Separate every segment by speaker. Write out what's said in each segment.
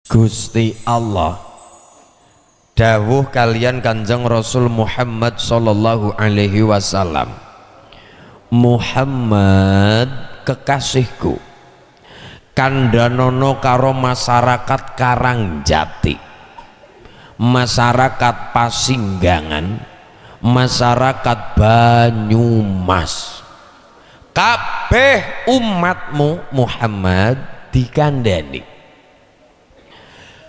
Speaker 1: Gusti Allah dawuh kalian Kanjeng Rasul Muhammad sallallahu alaihi wasallam, Muhammad kekasihku kandhanono karo masyarakat Karangjati, masyarakat Pasinggangan, masyarakat Banyumas, kabeh umatmu Muhammad dikandani.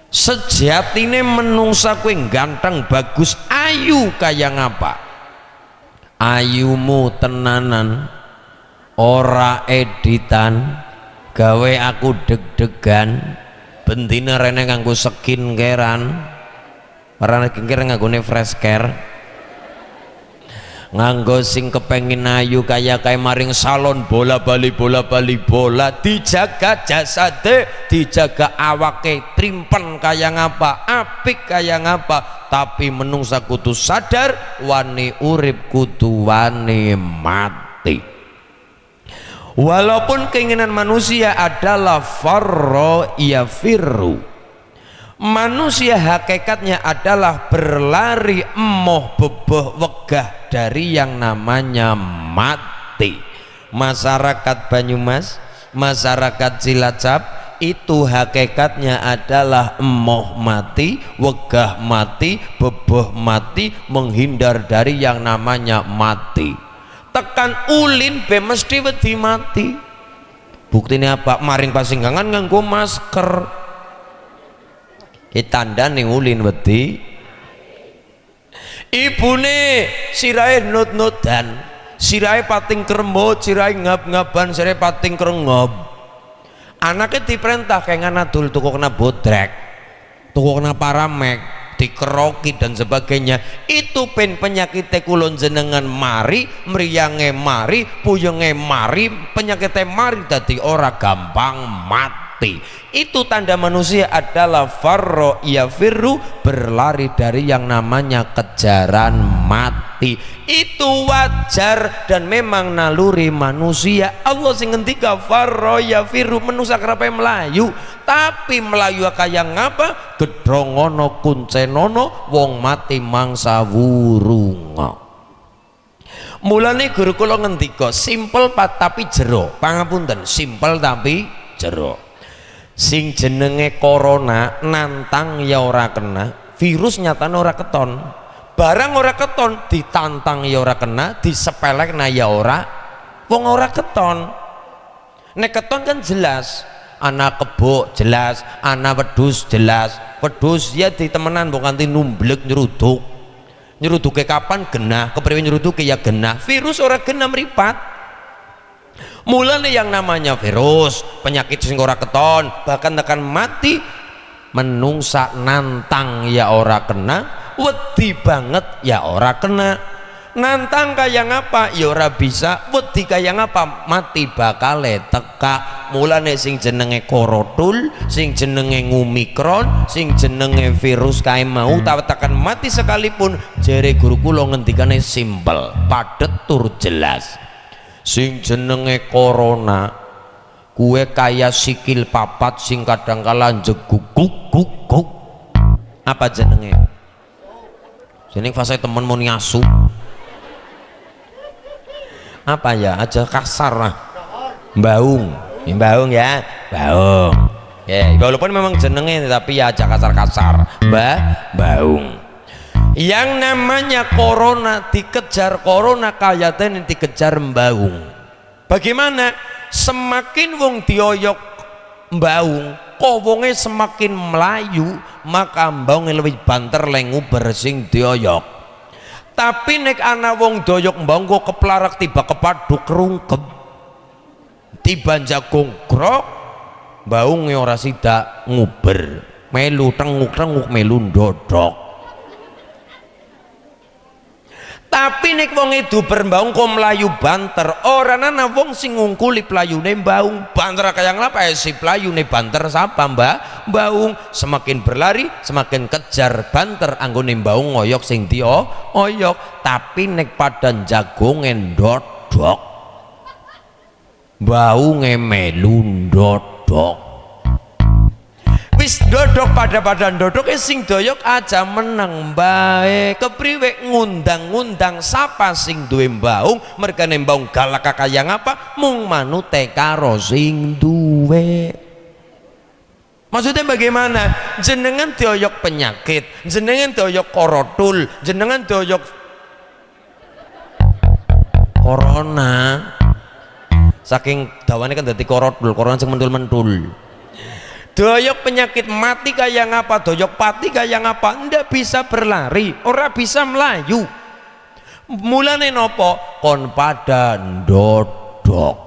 Speaker 1: Sejatine menungsa kowe ganteng bagus ayu kaya ngapa, ayumu tenanan ora editan gawe aku deg-degan, bentine rene nganggo skin carean, ora kengker nganggone fresh care, nganggo sing kepengin ayu kaya maring salon bola bali bola, dijaga jasade, dijaga awake trimpen kaya ngapa, apik kaya ngapa, tapi menungsa kudu sadar wani urip kudu wani mati. Walaupun keinginan manusia adalah farro yafirru, manusia hakikatnya adalah berlari emoh beboh wegah dari yang namanya mati. Masyarakat Banyumas, masyarakat Cilacap itu hakikatnya adalah emoh mati, wegah mati, beboh mati, menghindar dari yang namanya mati. Tekan ulin be mesti wedi mati. Buktinya apa? Maring Pasinggangan nganggo masker, tandane ulin wedi. Ibune sirahe nut-nutan, sirahe pating krembut, sirahe ngab-ngaban, sirahe pating krengop. Anake diperintah kayak ngadul tuku kena bodrek, tuku kena paramek, dikeroki dan sebagainya. Itu pen penyakit kulon jenengan mari, meriange mari, puyenge mari, penyakitnya mari dadi ora gampang mati. Itu tanda manusia adalah farro yafirru, berlari dari yang namanya kejaran mati. Itu wajar dan memang naluri manusia. Allah sing ngendika farro yafirru, manusia kerapa melayu, tapi melayu kaya ngapa, gedrongono kuncenono wong mati mangsa wurunga. Mulane guru kula ngendika simpel tapi jero, pangapunten, simpel tapi jero. Sing jenenge corona nantang ya ora kena, virus nyatane ora keton, barang ora keton ditantang ya ora kena, disepelekna ya ora, wong ora keton. Nek keton kan jelas, ana kebo jelas, ana wedhus jelas, wedhus ya ditemenan mbok kanthi numblek nyeruduk, nyeruduke kapan genah, kepriwe nyeruduke ya genah, virus ora genah mripat. Mulane yang namanya virus, penyakit sing ora keton, bahkan tekan mati, menungsa nantang ya ora kena, wedi banget ya ora kena. Nantang kaya ngapa ya ora bisa, wedi kaya ngapa mati bakale teka. Mulane sing jenenge korotul, sing jenenge ngumikron, sing jenenge virus kae mau tekan mati sekalipun, jere guru kula ngendikane simpel, padet tur jelas. Sing jenenge corona kue kaya sikil papat sing kadangkala jeguk-guk. Apa jenenge? Jeneng fase temen mau ngasu. Apa ya? Aja kasar lah. Baung. Baung ya, baung. Ya, walaupun memang jenenge tapi ya aja kasar-kasar. Baung. Yang namanya corona dikejar corona kayatene dikejar mbaung. Bagaimana? Semakin wong dioyok mbaung, kok wonge semakin melayu, maka mbaunge lebih banter lenguber sing dioyok. Tapi nek ana wong doyok mbaung kok keplarak tiba kepaduk rungkep, tiba jagung grok, mbaunge ora sida nguber, melu tenguk-tenguk melu ndodok. Tapi nek wong itu bermbaung kok melayu banter, ora ana wong sing ngungkuli playune mbaung. Banter kaya ngapa si playune banter sapa mbaung. Semakin berlari semakin kejar banter anggone mbaung ngoyok sing oyok. Tapi nek padan jagonge ndodok, mbaunge melu ndodok. wis dodok pada dodok sing doyok aja meneng bae kepriwe ngundang-ngundang sapa sing duwe mbaung mergane mbaung galak kaya ngapa mung manute karo sing duwe. Maksudnya bagaimana? Jenengan doyok penyakit, jenengan doyok korotul, jenengan doyok corona saking dawane kan dadi korotul, corona sing mentul-mentul. Doyok penyakit mati kayak ngapa, doyok pati kayak ngapa, ndak bisa berlari, ora bisa melayu. Mulane nopo kon pada ndodok.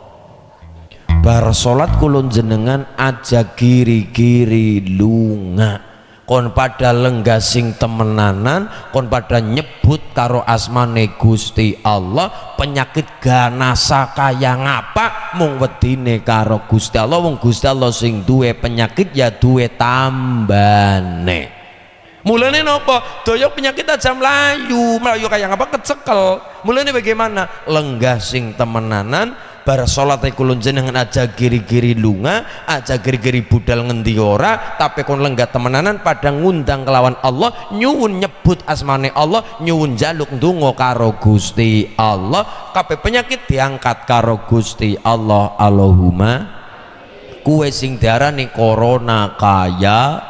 Speaker 1: Bar salat kulon jenengan aja giri-giri lunga. Kon pada lenggah sing temenanan, kon pada nyebut karo asmane Gusti Allah, penyakit ganasa kaya ngapa mung wedine karo Gusti Allah, wong Gusti Allah sing duwe penyakit ya duwe tambane. Mulane napa? Doyok penyakit aja melayu kaya ngapa kecekel. Mulane bagaimana? Lenggah sing temenanan bar salat kulon jenengan aja giri-giri lunga, aja giri-giri budal ngendi ora, tapi kon lenggah temenanan pada ngundang kelawan Allah, nyuwun nyebut asmane Allah, nyuwun jaluk ndonga karo Gusti Allah, kabeh penyakit diangkat karo Gusti Allah. Allahumma. Kuwe sing diarani corona kaya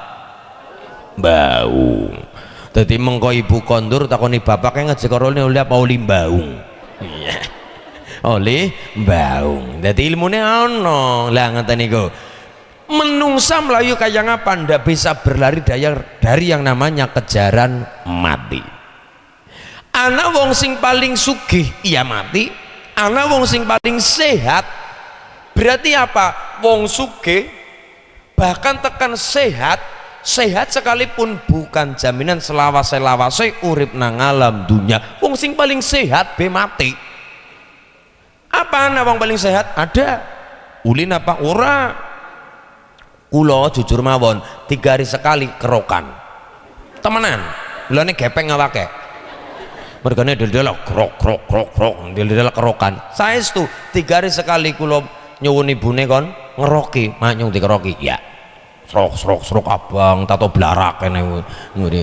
Speaker 1: baung. Dadi mengko ibu kondur takoni bapake ngejek korone oleh apa oli baung. Iya. Oleh baung. Dadi ilmune ana. Lah ngeten niku. Menungsa melayu kaya ngapa ndak bisa berlari dari yang namanya kejaran mati. Ana wong sing paling sugih iya mati, ana wong sing paling sehat. Berarti apa? Wong sugih bahkan tekan sehat sekalipun bukan jaminan selawase urip nang alam dunia. Wong sing paling sehat be mati. Apa ana wong paling sehat? Ada. Ulin apa? Ora. Kulo jujur mawon 3 hari sekali kerokan. Temenan. Lane gepeng ngawake. Mergane del-del krok del-del kerokan. Saestu 3 hari sekali kulo nyuwun ibune kon ngeroki, mak nyung dikeroki. Ya. Srok abang tato blarak kene ngene.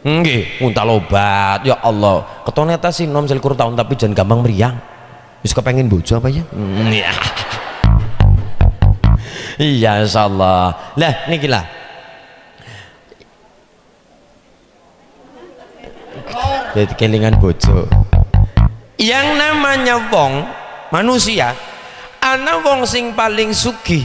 Speaker 1: Nggih, untal obat. Ya Allah, ketone ta sinom selikur tahun tapi jangan gampang meriang. Wis kepengin bojo apa ya? Iya. Iya insyaallah. Lah niki lah. Jadi kelingan bojo. Yang namanya wong manusia, ana wong sing paling sugih.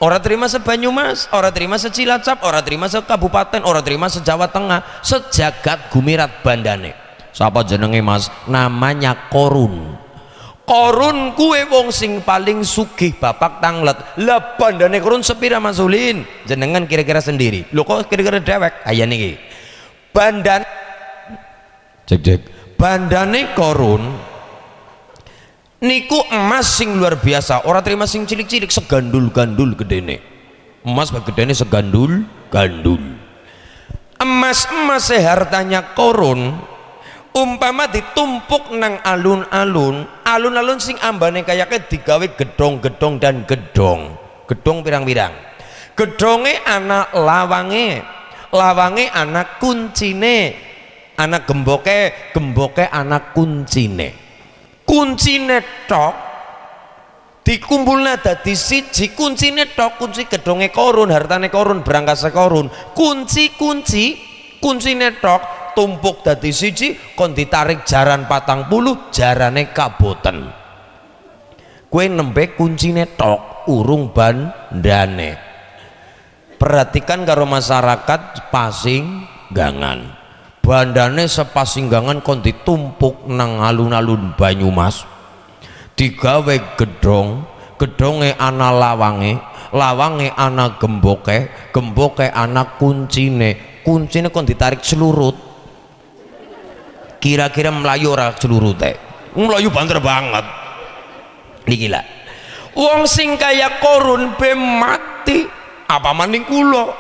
Speaker 1: Ora terima seBanyumas, ora terima seCilacap, ora terima sekabupaten, ora terima seJawa Tengah, sejagat gumirat bandane. Siapa jenenge Mas? Namanya Korun. Korun kuwe wong sing paling sugih bapak tanglet. Lah bandane Korun sepira Mas Ulin? Jenengan kira-kira sendiri. Lho kok kira-kira dewek? Aya niki. Bandan cek bandane Korun niku emas sing luar biasa, ora terima sing cilik-cilik, segandul-gandul gedene. Emas gedene segandul-gandul. Emas-emas hartanya Korun umpama ditumpuk nang alun-alun sing ambane kayake digawe gedong-gedong dan gedong pirang-pirang. Gedonge ana lawange ana kuncine, ana gemboke ana kuncine tok dikumpulna dadi siji, kuncine tok, kunci gedonge Korun, hartane Korun, berangkase Korun, kuncine tok tumpuk dadi siji, kon ditarik jaran 40 jarane kaboten. Kue nembe kuncine tok urung bandane. Perhatikan karo masyarakat pasinggangan, bandane sepasinggangan kon ditumpuk nang alun-alun Banyumas, digawe gedonge ana lawange ana gemboke ana kuncine kon ditarik celurut. Kira-kira melayu ora celurute? Melayu banter banget. Niki lah. Wong sing kaya Korun be mati, apa maning kula.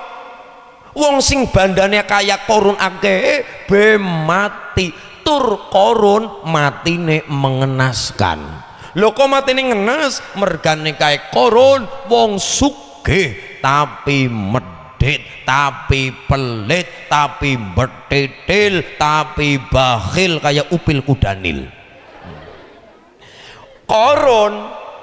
Speaker 1: Wong sing bandane kaya Korun akeh be mati. Tur Korun matine mengenaskan. Lho kok matine ngenes? Mergane kaya Korun wong sugih tapi medhit. medit, tapi pelit, tapi bertitil, tapi bakhil kayak upil kudanil. Korun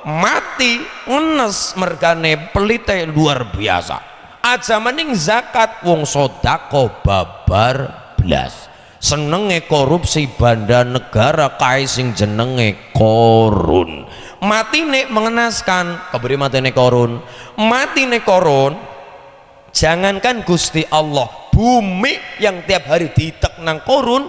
Speaker 1: mati ngenes mergane pelite luar biasa. Aja mending zakat wong sodako babar blas. Senenge korupsi banda negara kae sing jenenge Korun. Matine mengenaskan, keberi matine Korun. Matine Korun, jangankan Gusti Allah, bumi yang tiap hari ditek nang Korun,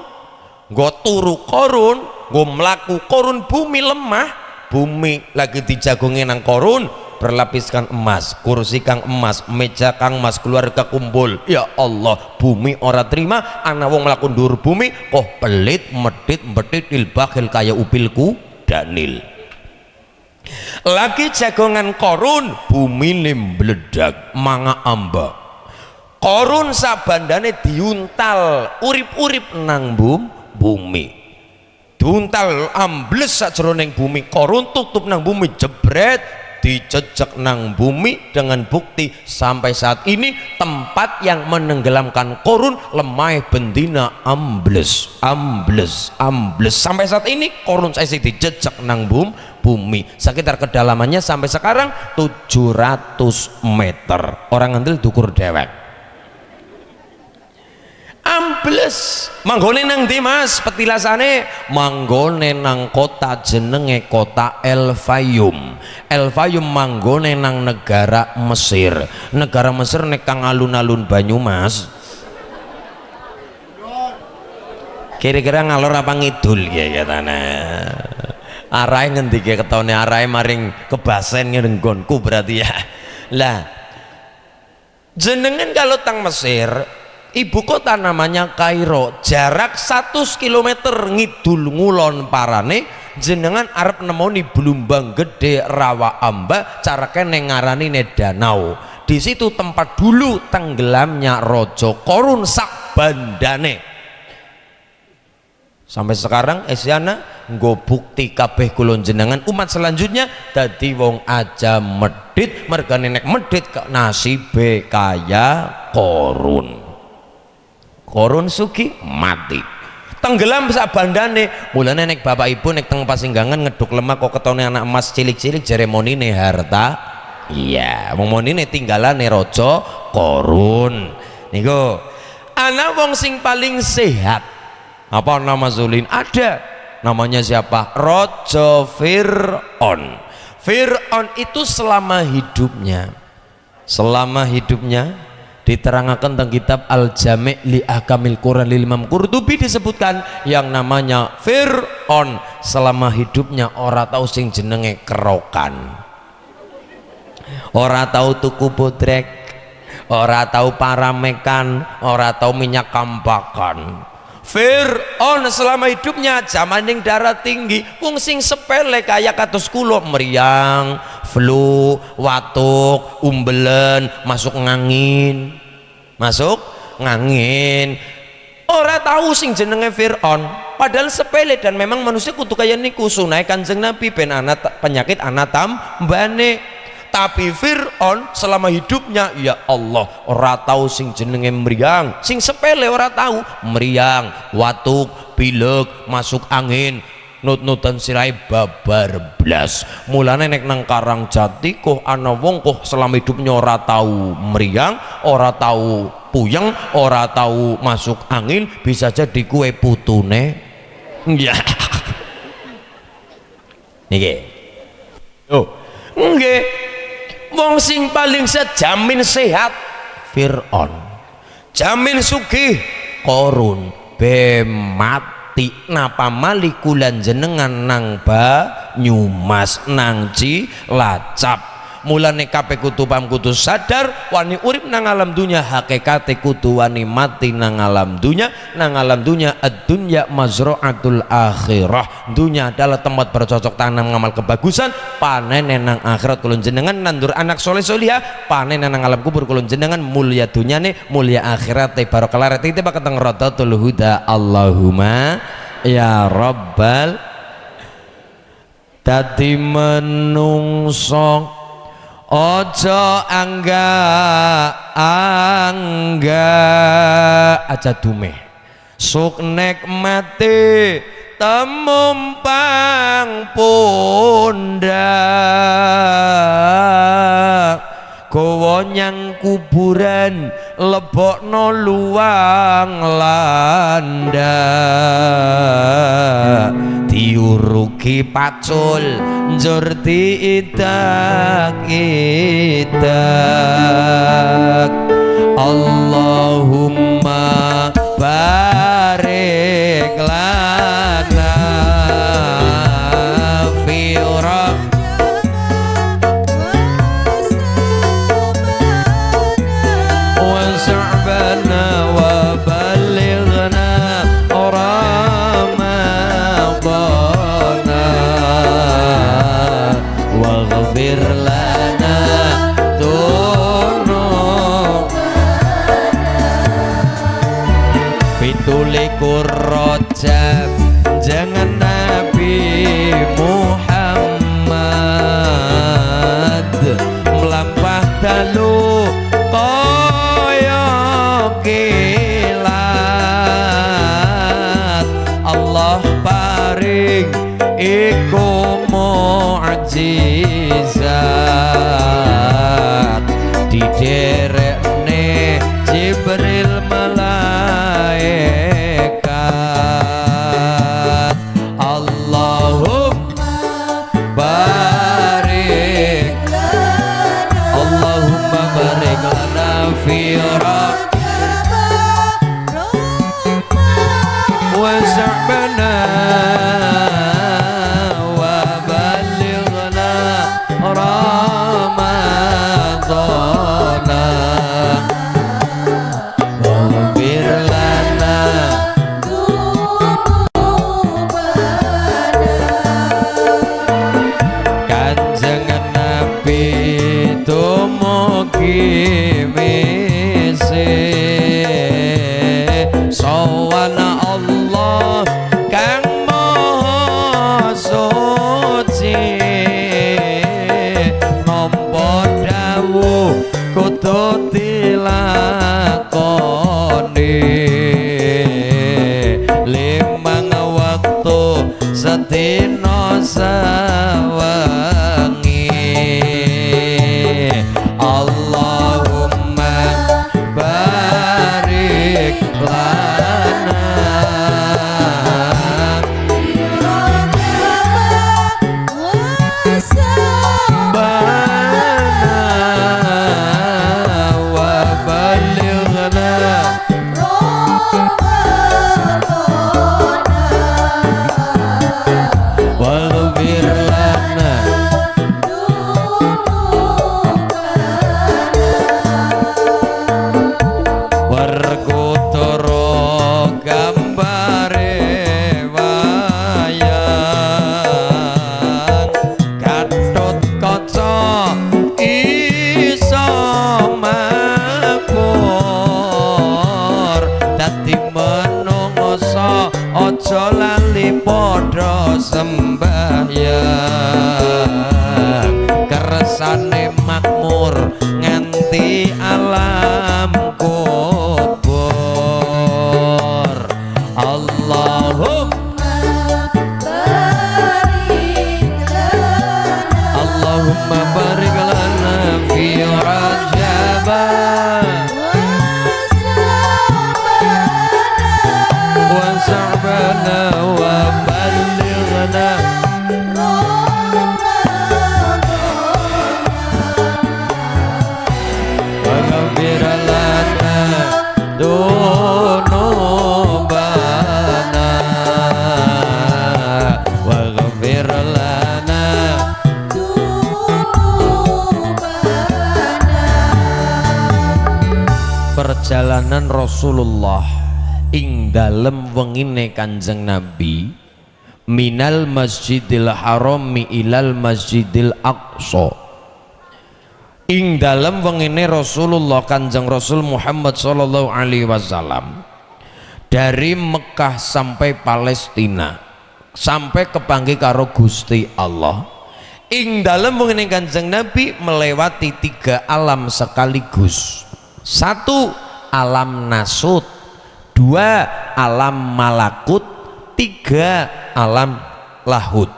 Speaker 1: nggo turu Korun, nggo mlaku Korun, bumi lemah. Bumi lagi dijagongin nang Korun, berlapiskan emas, kursi kang emas, meja kang emas, keluarga kumpul. Ya Allah, bumi ora terima, ana wong mlaku ndur bumi kok pelit, medit, betit, bakhil kaya upilku Danil. Lagi jagongan Korun, bumi meledak, manga amba. Korun sabandane diuntal, urip-urip nang bumi. Diuntal ambles sajroning bumi. Korun tutup nang bumi, jebret dicecek nang bumi dengan bukti sampai saat ini tempat yang menenggelamkan Korun lemah bendina ambles sampai saat ini Korun saya dicecek nang bumi sekitar kedalamannya sampai sekarang 700 meter. Orang ngantil dukur dewek ambles. Manggone nang ndi Mas petilasane? Manggone nang kota jenenge kota El Fayum. El Fayum manggone nang negara Mesir. Negara Mesir nek kang alun-alun Banyumas. Kira-kira ngalor apa ngidul ya katane. Arahe ngendi ke ketone? Arahe maring kebasen ngenggonku berarti ya. Lah jenengan kalau tang Mesir, ibu kota namanya Kairo, jarak 100 km ngidul ngulon parane jenengan arep nemoni Blumbang Gede Rawa Amba, carake nengarani danau. Di situ tempat dulu tenggelamnya Rojo Korun sak bandane. Sampai sekarang Esiana nggo bukti kabeh kulon jenengan umat selanjutnya dadi wong aja medit, mergane nek medit nasibe kaya Korun. Korun suki mati tenggelam sak bandane. Mulane nek bapak ibu nek teng pasinggangan ngeduk lemak kok ketone anak emas cilik-cilik jare monine harta. Iya, wong monine tinggalane Raja Korun. Niku anak wong sing paling sehat apa nama Zulin? Ada namanya siapa? Raja Fir'aun. Fir'aun itu selama hidupnya diterangkan tentang kitab Al-Jami' li Ahkamil Quran lil Imam Qurtubi disebutkan yang namanya Fir'aun selama hidupnya ora tahu sing jenenge kerokan, ora tahu tuku bodrek, ora tahu paramekan, ora tahu minyak kampakan. Fir'aun selama hidupnya jamaning darah tinggi, wong sing sepele kaya kados kula meriang, flu, watuk, umbelen, masuk ngangin, ora tahu sing jenenge Fir'aun, padahal sepele dan memang manusia kudu kaya niku sunai Kanjeng Nabi ben ana penyakit ana tambane. Tapi Fir'aun selama hidupnya ya Allah ora tahu sing jenenge meriang, sing sepele ora tahu meriang, watuk, pilek, masuk angin, nut-nutan sirai babar blas. Mulane nek nang Karangjati kok ana wong kok selama hidupnya ora tahu meriang, ora tahu puyeng, ora tahu masuk angin, bisa jadi kue putune. Ya. Niki. Oh, nggih. Wong sing paling sejamin sehat Fir'aun, jamin sugih Korun, mati napa mali kulan jenengan nang Banyumas nang Cilacap. Mulane kabeh kudu paham kudu sadar wani urip nang alam dunya hakikate kudu wani mati nang alam dunya. Nang alam dunya ad-dunya mazra'atul akhirah, dunya adalah tempat bercocok tanam ngamal kebagusan, panen nang akhirat kulun jenengan nandur anak soleh solihah, panen nang alam kubur kulun jenengan mulia dunyane mulia akhirate barokah rete bakateng rodatul huda. Allahumma ya rabbal. Dadi menungso ojo angga aja dume suk nikmati temumpang pundak kowe nyang kuburan lebokno luang landa diurugi pacul njur diidak-idak Allahumma barik lana fi وسعبنا وبلغنا رمضان واغفر لنا ذنوبنا pitulikur Rajab jangan Nabi Muhammad melampah dalu kilat Allah paring iku mukjizat diderekne Jibril malaikat Allahumma barik Allahumma barik lana fi وسعبنا وبلغنا رمضان واغفر لنا Kanjeng Nabi dumugi misi sawana Allah kang maha suci nampa dawuh kudu dilakoni limang waktu sedina sawengi Allahumma barik lana ojo lali padha sembahyang kersane makmur nganti alam kubur Allahumma barik lana fi Rajab وسعبنا وبلغنا واغفر لنا ذنوبنا واغفر لنا perjalanan Rasulullah ing dalem wengine Kanjeng Nabi minal Masjidil Haram ilal Masjidil Aqsa ing dalem wengine Rasulullah Kanjeng Rasul Muhammad sallallahu alaihi wasallam dari Mekah sampai Palestina sampai kepanggih karo Gusti Allah ing dalem wongene Kanjeng Nabi melewati 3 alam sekaligus. 1 alam nasut, 2 alam malakut, 3 alam lahut.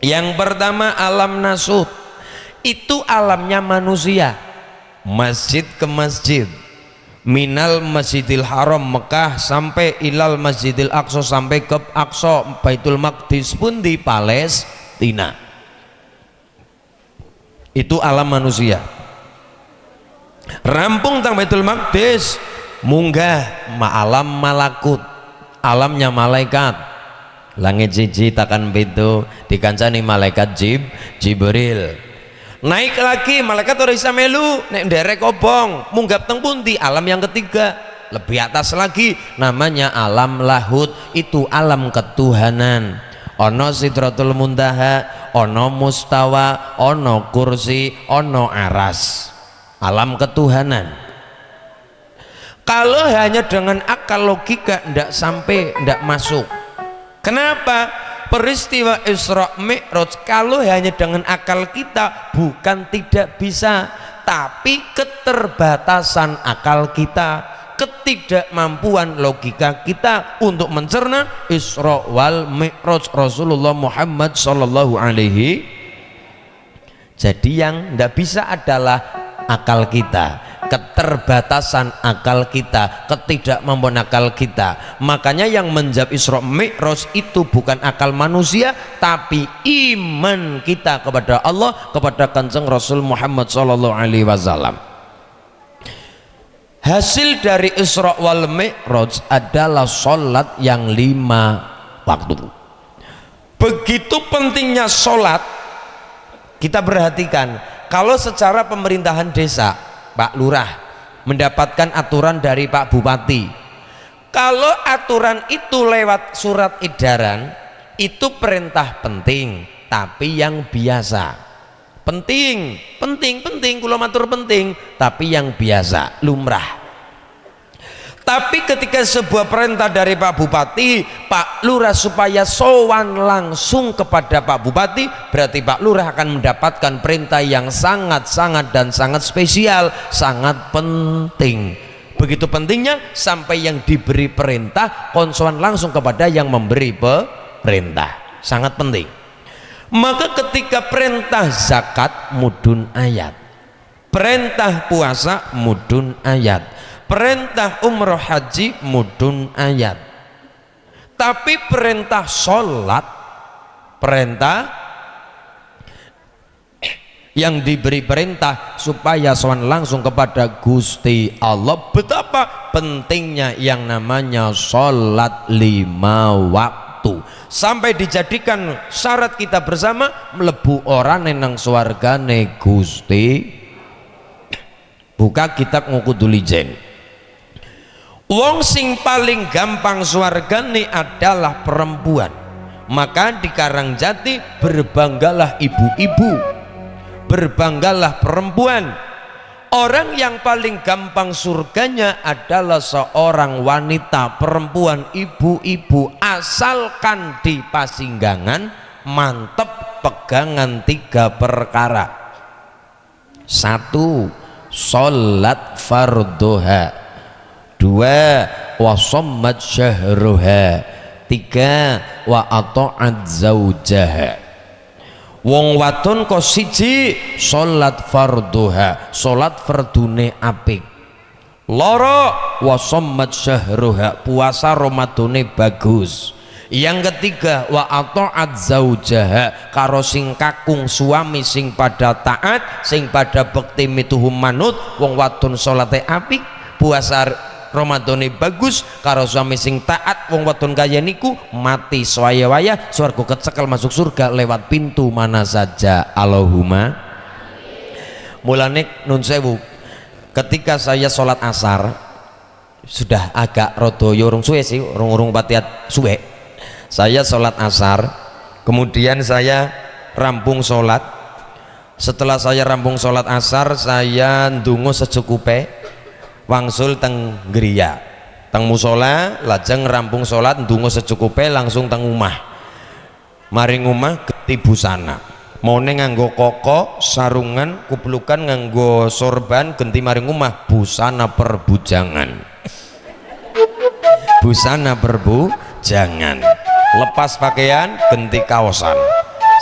Speaker 1: Yang pertama alam nasut, itu alamnya manusia, masjid ke masjid, minal Masjidil Haram Mekah sampai ilal Masjidil Aqsa, sampai ke Aqsa Baitul Maqdis pun di Palestina. Itu alam manusia. Rampung tang Baitul Maqdis, munggah alam malakut, alamnya malaikat. Langit jiji takan pintu dikancani malaikat Jibril. Naik lagi malaikat ora bisa melu, nek nderek obong munggah teng pundi, alam yang ketiga, lebih atas lagi, namanya alam lahut. Itu alam ketuhanan. Ono Sidratul Muntaha, ono Mustawa, ono kursi, ono aras. Alam ketuhanan. Kalau hanya dengan akal logika ndak sampai, ndak masuk. Kenapa? Peristiwa Isra Mi'raj kalau hanya dengan akal kita bukan tidak bisa, tapi keterbatasan akal kita, ketidakmampuan logika kita untuk mencerna Isra wal Mi'raj Rasulullah Muhammad sallallahu alaihi. Jadi yang tidak bisa adalah akal kita, keterbatasan akal kita, ketidakmampuan akal kita. Makanya yang menjawab Isra Mi'raj itu bukan akal manusia, tapi iman kita kepada Allah, kepada Kanjeng Rasul Muhammad sallallahu alaihi wasallam. Hasil dari Isra wal Mi'raj adalah sholat yang 5 waktu. Begitu pentingnya sholat, kita perhatikan. Kalau secara pemerintahan desa, Pak Lurah mendapatkan aturan dari Pak Bupati, kalau aturan itu lewat surat edaran, itu perintah penting, tapi yang biasa. Penting, kula matur penting, tapi yang biasa, lumrah. Tapi ketika sebuah perintah dari Pak Bupati, Pak Lurah supaya sowan langsung kepada Pak Bupati, berarti Pak Lurah akan mendapatkan perintah yang sangat-sangat dan sangat spesial, sangat penting. Begitu pentingnya sampai yang diberi perintah konsoan langsung kepada yang memberi perintah, sangat penting. Maka ketika perintah zakat mudun ayat, perintah puasa mudun ayat, perintah umroh haji mudun ayat, tapi perintah sholat, perintah yang diberi perintah supaya sowan langsung kepada Gusti Allah. Betapa pentingnya yang namanya sholat 5 waktu, sampai dijadikan syarat kita bersama mlebu orang nang swargane Gusti. Buka kitab Ngukudul Ijen. Wong sing paling gampang swargane adalah perempuan. Maka di Karangjati berbanggalah ibu-ibu, berbanggalah perempuan. Orang yang paling gampang surganya adalah seorang wanita, perempuan, ibu-ibu, asalkan di pasinggangan mantep pegangan 3 perkara. 1. Sholat farduha. 2. Wasommat syahruha. 3. Wa ata'at zaujaha. Wong wadon kok siji sholat farduha, sholat fardune apik. Loro wasommat syahruha, puasa Ramadane bagus. Yang ketiga wa ata'at zaujaha, karo sing kakung suami sing pada taat, sing pada bekti mituhum manut. Wong wadon sholate apik, puasa Ramadane bagus, karo suami sing taat. Wong wadon kaya niku mati swaya-waya swarga kecekel masuk surga lewat pintu mana saja. Allahumma. Mulane nun sewu, ketika saya sholat asar sudah agak rodo urung suwe sih, urung patiat suwe, saya sholat asar, kemudian saya rampung sholat. Setelah saya rampung sholat asar, saya ndonga secukupe, wangsul teng griya, teng musola, lajeng rampung sholat ndonga secukupe langsung teng omah. Maring omah ganti busana. Mone nganggo koko, sarungan, kuplukan nganggo sorban, ganti maring omah busana perbujangan. Busana perbujangan. Lepas pakaian, ganti kaosan.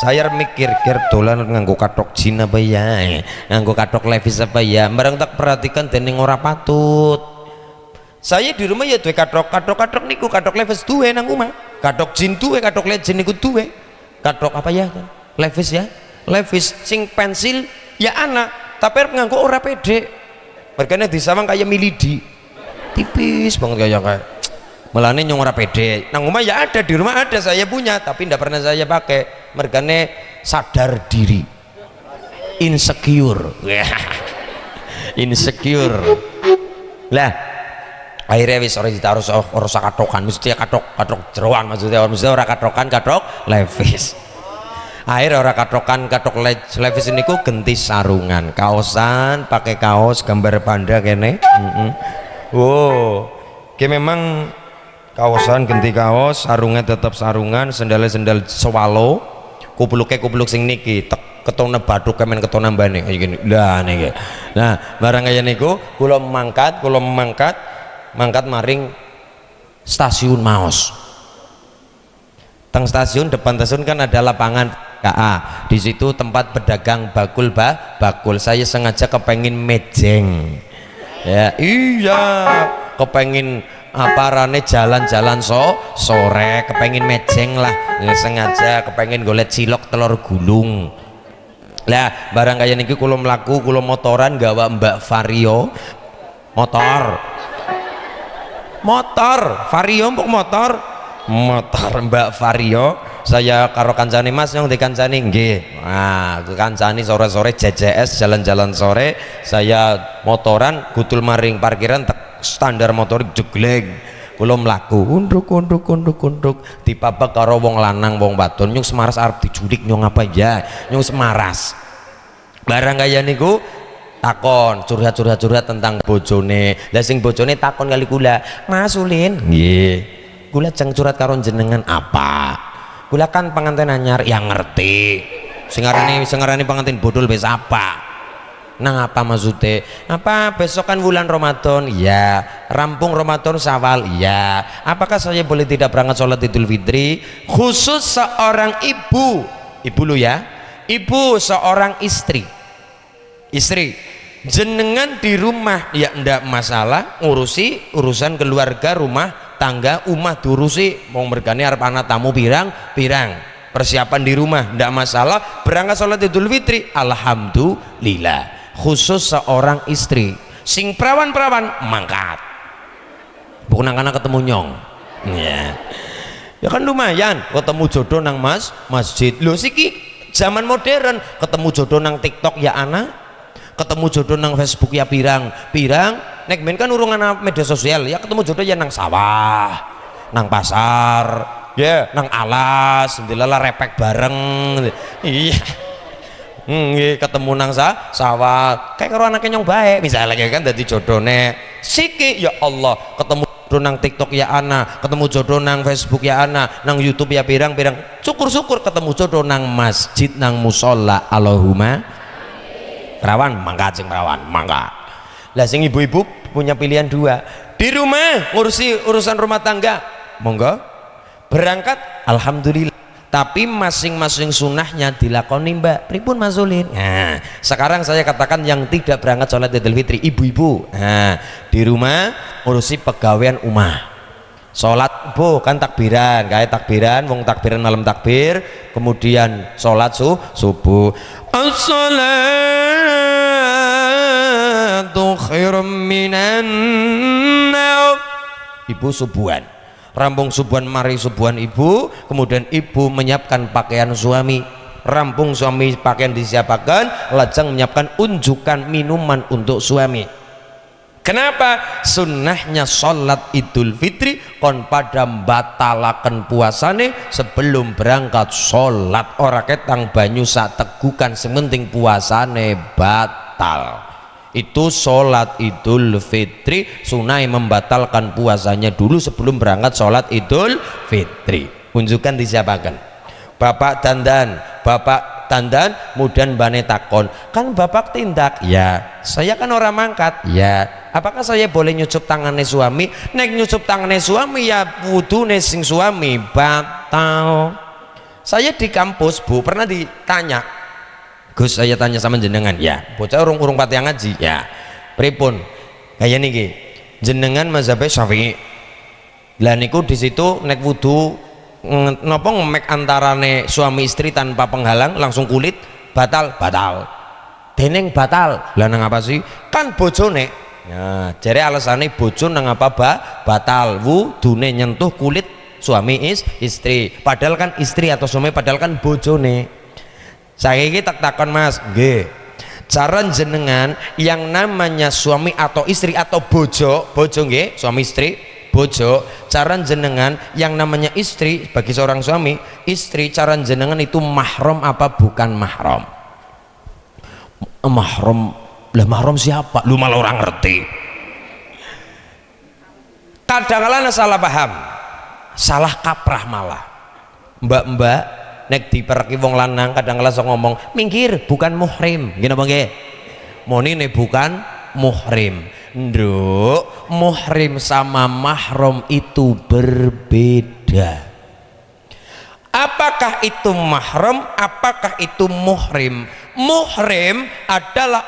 Speaker 1: Saya mikir dolan nganggo katok Cina apa ya, nganggo katok Levi's apa ya, barang tak perhatikan dening ora patut. Saya di rumah ya duwe katok niku katok Levi's duwe nang omah, katok jin duwe, katok legend niku duwe, katok apa ya, Levi's ya, Levi's sing pensil ya anak, tapi nganggo ora pede, mergane disawang kayak milidi, tipis banget kayak melane nyong ora pede. Nang omah ya ada, di rumah ada, saya punya tapi ndak pernah saya pakai, mergane sadar diri, insecure. Insecure lah, akhirnya wis ora ditaruh ora katokan, mesti katok jeroan, maksudnya ora katokan katok Levi's. Akhirnya ora katokan katok Levi's niku ganti sarungan, kaosan, pakai kaos gambar panda kene. Wow, ki memang kaosan ganti kaos, sarungan tetap sarungan, sendal swallow, kupluk sing niki ketone bathuk kemen ketone mbane kaya gini lah niki. Nah barang kaya niku kula mangkat maring stasiun Maos. Teng stasiun, depan stasiun kan ada lapangan KA, di situ tempat pedagang bakul. Saya sengaja kepengin mejeng ya, iya kepengin rane jalan-jalan sore, kepengin mejeng lah ya, sengaja kepengin golek cilok telur gulung lah. Barang kaya niki kula mlaku, kula motoran gawa Mbak Vario motor Vario mbok motor Mbak Vario. Saya karo kancane Mas yang dikancani nggih. Nah, kancani sore-sore JJS jalan-jalan sore, saya motoran gudul maring parkiran standar motor jegleng. Kula mlaku unduk dipabak karo wong lanang wong wadon, nyung semaras arep dijulik nyung apa ya, nyung semaras. Barang kaya niku takon curhat tentang bojone. Lah sing bojone takon kali kula, "Mas Ulin, nggih. Kula jeng curhat karo jenengan apa? Kula kan pengantin anyar yang ngerti. Sing ngarani pengantin bodol wis apa? Nang apa maksudnya? Apa besok kan bulan Ramadan? Ya. Rampung Ramadan Syawal? Ya. Apakah saya boleh tidak berangkat sholat Idul Fitri? Khusus seorang ibu lu ya, ibu seorang istri jenengan di rumah ya ndak masalah, ngurusi urusan keluarga, rumah tangga, diurusi, mau mergane arep ana tamu pirang persiapan di rumah ndak masalah, berangkat sholat Idul Fitri alhamdulillah. Khusus seorang istri sing perawan mangkat, bukan anak ketemu nyong ya kan lumayan ketemu jodoh nang masjid lho. Siki zaman modern, ketemu jodoh nang TikTok ya anak, ketemu jodoh nang Facebook ya pirang nek men kan urungan media sosial ya, ketemu jodoh ya nang sawah, nang pasar ya, nang alas ndelala repek bareng iya. Ketemu nang sawah kayak karo anaknya nyong baik misalnya kan, dadi jodone siki ya Allah, ketemu jodoh nang TikTok ya anak, ketemu jodoh nang Facebook ya anak, nang YouTube ya pirang syukur ketemu jodoh nang masjid, nang musola. Allahumma perawan mangkat, sing perawan mangkat. Lah sing ibu-ibu punya pilihan dua, di rumah ngurusi urusan rumah tangga monggo, berangkat alhamdulillah, tapi masing-masing sunnahnya dilakoni Mbak. Pripun Mas Ulin? Nah, sekarang saya katakan yang tidak berangkat sholat Idul Fitri, ibu-ibu. Nah, di rumah ngurusi pegawaian umah. Sholat bu kan takbiran, kayak takbiran, wong takbiran malam takbir, kemudian sholat subuh. As-salatu khairum minan naum. Ibu subuhan, rampung subuhan mari subuhan ibu, kemudian ibu menyiapkan pakaian suami, rampung suami pakaian disiapkan, lajeng menyiapkan unjukan minuman untuk suami. Kenapa? Sunnahnya sholat Idul Fitri kon pada batalaken puasane sebelum berangkat sholat, ora ketang banyu sak tegukan, sementing puasane batal. Itu sholat Idul Fitri, sunai membatalkan puasanya dulu sebelum berangkat sholat Idul Fitri. Unjukan disiapakan, bapak dandan kemudian mbane takon, kan bapak tindak, ya saya kan orang mangkat, ya apakah saya boleh nyucup tangannya suami? Nek nyucup tangannya suami ya wudune sing suami batal. Saya di kampus Bu pernah ditanya, Gus saya tanya sama jenengan, ya bocah urung pati ngaji, ya pripun kayak niki jenengan mazhab Syafi'i lah niku di situ nek wudu nopo ngemek antarane suami istri tanpa penghalang langsung kulit batal deneng batal lah nang apa sih kan bojone, nah jare alasane bojo nang apa batal wudune nyentuh kulit suami istri padahal kan istri atau suami padahal kan bojone. Saya ini tak takon Mas, nggih. Cara jenengan yang namanya suami atau istri atau bojo nggih, suami istri, bojo, cara jenengan yang namanya istri bagi seorang suami, istri cara jenengan itu mahram apa bukan mahram? Mahram, lah mahram siapa? Lu malah orang ngerti. Kadang-kadang salah paham, salah kaprah malah. Mbak-mbak nek diperki wong lanang kadang-kala sok ngomong minggir bukan muhrim gini apa nggih moni nek bukan muhrim nduk muhrim sama mahram itu berbeda. Apakah itu mahram apakah itu muhrim? Muhrim adalah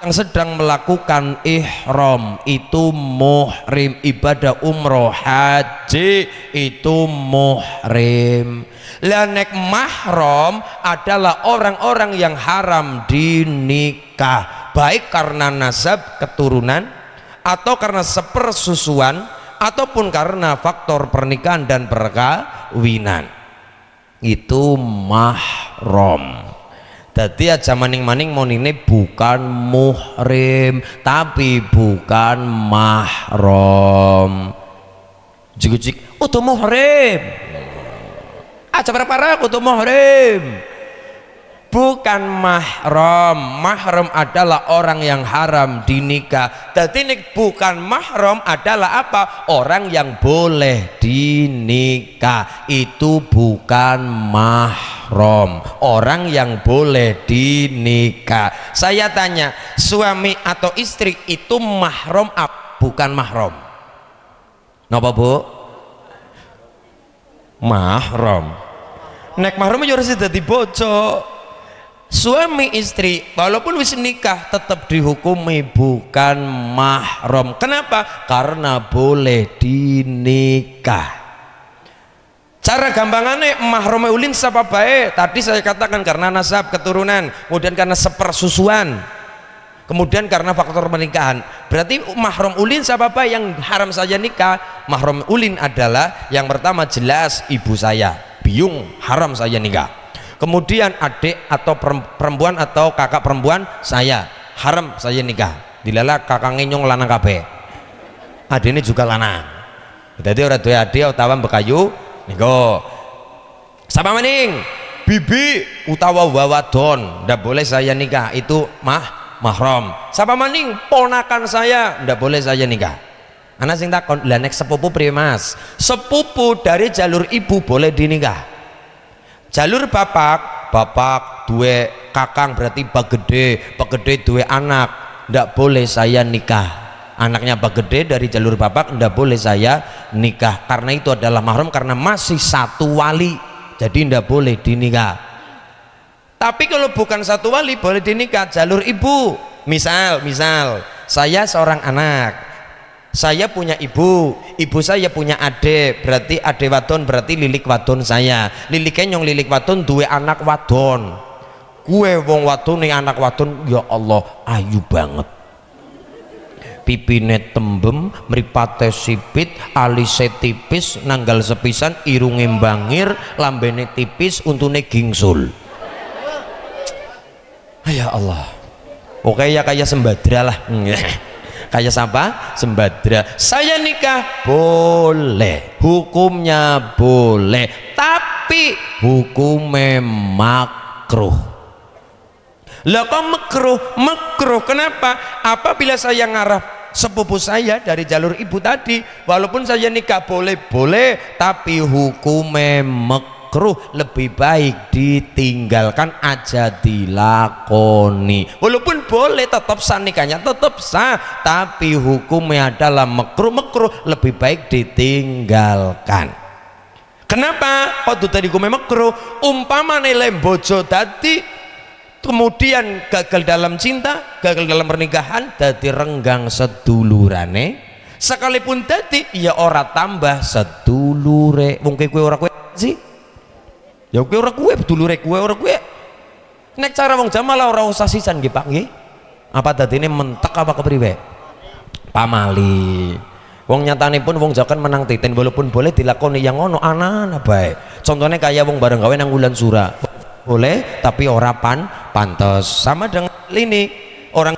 Speaker 1: yang sedang melakukan ihram itu muhrim, ibadah umroh haji itu muhrim. Lah nek mahram adalah orang-orang yang haram dinikah baik karena nasab keturunan atau karena sepersusuan ataupun karena faktor pernikahan dan perkawinan itu mahram. Dadi aja maning-maning monine bukan muhrim tapi bukan mahram. Jik-jik utuh muhrim. Aja para utuh muhrim. Bukan mahram. Mahram adalah orang yang haram dinikah. Dadi nek bukan mahram adalah apa? Orang yang boleh dinikah. Itu bukan mahram. Orang yang boleh dinikah. Saya tanya, suami atau istri itu mahram apa? Bukan mahram. Napa Bu? Mahram. Nek mahram ya harus dadi bojo. Suami istri walaupun wis nikah tetap dihukumi bukan mahram. Kenapa? Karena boleh dinikah. Cara gampangannya mahram ulin siapa baik? Tadi saya katakan karena nasab keturunan, kemudian karena sepersusuan, kemudian karena faktor pernikahan. Berarti mahram ulin siapa baik yang haram saja nikah? Mahram ulin adalah yang pertama jelas ibu saya, biung haram saya nikah. Kemudian adik atau perempuan atau kakak perempuan saya haram saya nikah. Dilala kakak ngenyong lanang kabeh. Adik ini juga lanang. Jadi orang tua adik utawa bekayu niku. Sama maning bibi utawa wawadon ndak boleh saya nikah itu mahram. Sama maning ponakan saya ndak boleh saya nikah. Anak sing takon lah nek sepupu priye Mas? Sepupu dari jalur ibu boleh dinikah. Jalur bapak duwe kakang berarti bagede duwe anak ndak boleh saya nikah. Anaknya bagede dari jalur bapak ndak boleh saya nikah karena itu adalah mahram karena masih satu wali jadi ndak boleh dinikah. Tapi kalau bukan satu wali boleh dinikah. Jalur ibu misal saya seorang anak, saya punya ibu saya punya adik, berarti adik wadon berarti lilik wadon saya, lilik kenyong lilik wadon duwe anak wadon, gue wong wadon nih anak wadon ya Allah ayu banget, pipine tembem, mripate sipit, alise tipis, nanggal sepisan, irunge mbangir, lambene tipis, untune gingsul. Ya Allah, oke ya kayak Sembadra lah. Kayak siapa? Sembadra. Saya nikah boleh, hukumnya boleh, tapi hukumnya makruh. Lah kok makruh kenapa? Apabila saya ngarah sepupu saya dari jalur ibu tadi, walaupun saya nikah boleh tapi hukumnya makruh. makruh lebih baik ditinggalkan aja dilakoni. Walaupun boleh tetap sah nikahnya tetap sah, tapi hukumnya adalah makruh lebih baik ditinggalkan. Kenapa? Waktu tadi hukumnya makruh, umpama nilai bojo tadi kemudian gagal dalam cinta, gagal dalam pernikahan, dadi renggang sedulurane, sekalipun dadi ya ora tambah sedulure. Mungkin kue ora kue sih ya kue ora kue sedulure kue ora kue nek cara wong Jawa malah ora usah sisan nggih Pak nggih. Apa dadine mentek apa kepriwe pamali. Wong nyatane pun wong Jawa kan menang titen, walaupun boleh dilakoni yang ngono ana-ana bae. Contohnya kayak wong bareng gawe nang wulan sura boleh tapi ora pantes. Sama dengan ini orang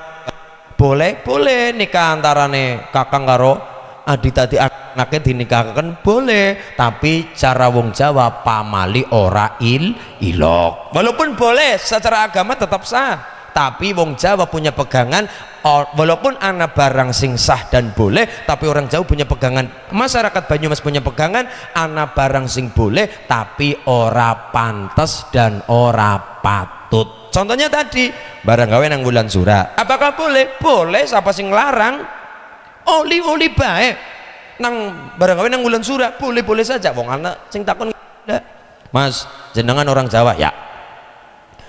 Speaker 1: boleh nikah antarane kakang karo adik tadi anaknya dinikahkan boleh, tapi cara wong Jawa pamali ora ilok. Walaupun boleh secara agama tetap sah, tapi wong Jawa punya pegangan walaupun anak barang sing sah dan boleh, tapi orang Jawa punya pegangan, masyarakat Banyumas punya pegangan anak barang sing boleh tapi ora pantes dan ora patut. Contohnya tadi barang gawe nang wulan sura, apakah boleh? Boleh, siapa sing larang? Oli baik nang barang gawe nang wulan sura boleh saja. Wong anak sing takon Mas jenengan orang Jawa ya,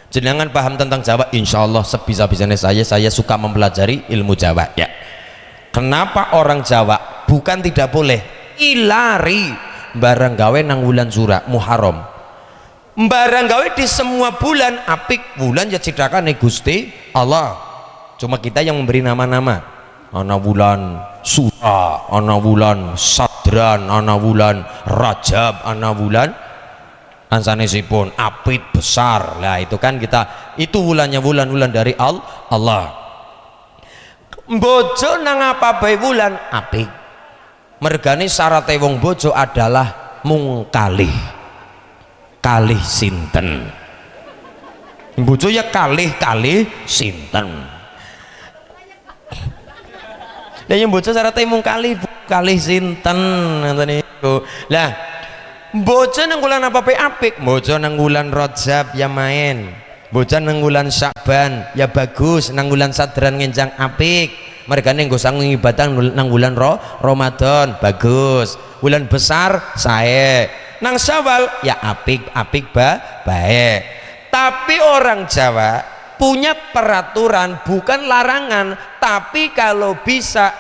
Speaker 1: jenengan paham tentang Jawa? Insya Allah sebisa-bisanya saya suka mempelajari ilmu Jawa ya. Kenapa orang Jawa bukan tidak boleh ilari barang gawe nang wulan sura Muharram, barang gawe di semua bulan apik, bulan ya ciptakan Gusti Allah, cuma kita yang memberi nama-nama. Ana wulan sura, ana wulan sadran, ana wulan rajab, ana wulan ansanesipun apit besar. Lah itu kan kita itu wulannya wulan dari Allah. Bojo nang apa bae wulan apik, mergane syaratnya wong bojo adalah mung kalih sinten bojo ya kalih sinten. Lah yang bojo syaratnya mung kalih sinten ngoten niku. Lah bojo nang wulan apa bae apik, bojo nang wulan Rajab ya main, bojo nang wulan Sya'ban ya bagus, nang wulan Sadran ngenjang apik, mergane nggo sang ibadah nang wulan Ramadan bagus, wulan besar sae, nang Syawal ya apik baik. Tapi orang Jawa punya peraturan, bukan larangan, tapi kalau bisa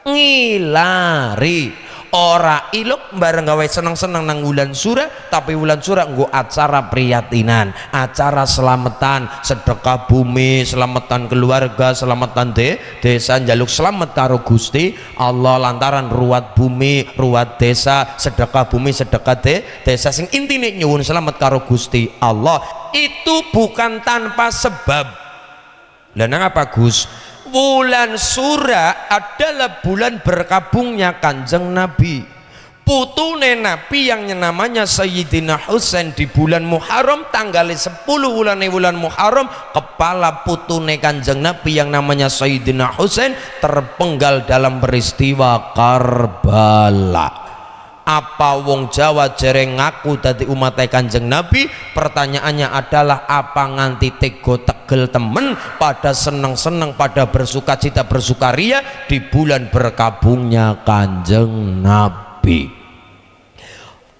Speaker 1: ngilari. Ora ilok bareng gawe seneng-seneng nang wulan sura, tapi wulan sura nggo acara priyatinan, acara selamatan, sedekah bumi, selamatan keluarga, selamatan desa, njaluk selamat karo Gusti Allah lantaran ruwat bumi, ruwat desa, sedekah bumi, sedekah desa, sing intine nyuwun selamat karo Gusti Allah. Itu bukan tanpa sebab. Lah nang apa Gus? Bulan sura adalah bulan berkabungnya Kanjeng Nabi. Putune Nabi yang namanya Sayyidina Husain di bulan Muharram, tanggal 10 bulan Muharram, kepala putune Kanjeng Nabi yang namanya Sayyidina Husain terpenggal dalam peristiwa Karbala. Apa wong Jawa jereng ngaku dadi umat Kanjeng Nabi? Pertanyaannya adalah apa nganti tego tegel temen pada seneng-seneng, pada bersuka-cita bersukaria di bulan berkabungnya Kanjeng Nabi.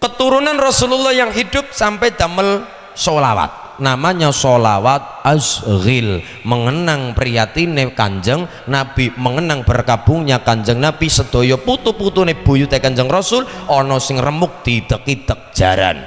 Speaker 1: Keturunan Rasulullah yang hidup sampai damel sholawat, namanya sholawat azghil, mengenang priyatine Kanjeng Nabi, mengenang berkabungnya Kanjeng Nabi. Sedaya putu-putune buyute Kanjeng Rasul ana sing remuk didek-idek jaran.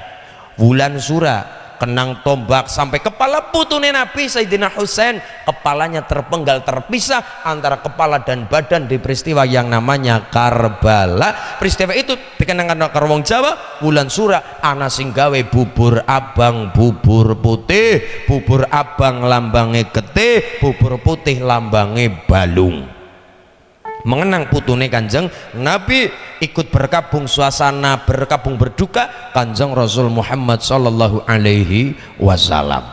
Speaker 1: Wulan sura kenang tombak sampai kepala putune Nabi Sayyidina Husain, kepalanya terpenggal terpisah antara kepala dan badan di peristiwa yang namanya Karbala. Peristiwa itu dikenangkan karo wong Jawa, wulan sura ana sing gawe bubur abang bubur putih, bubur abang lambange getih, bubur putih lambange balung. Mengenang putune Kanjeng Nabi, ikut berkabung suasana berkabung berduka Kanjeng Rasul Muhammad sallallahu alaihi wasallam.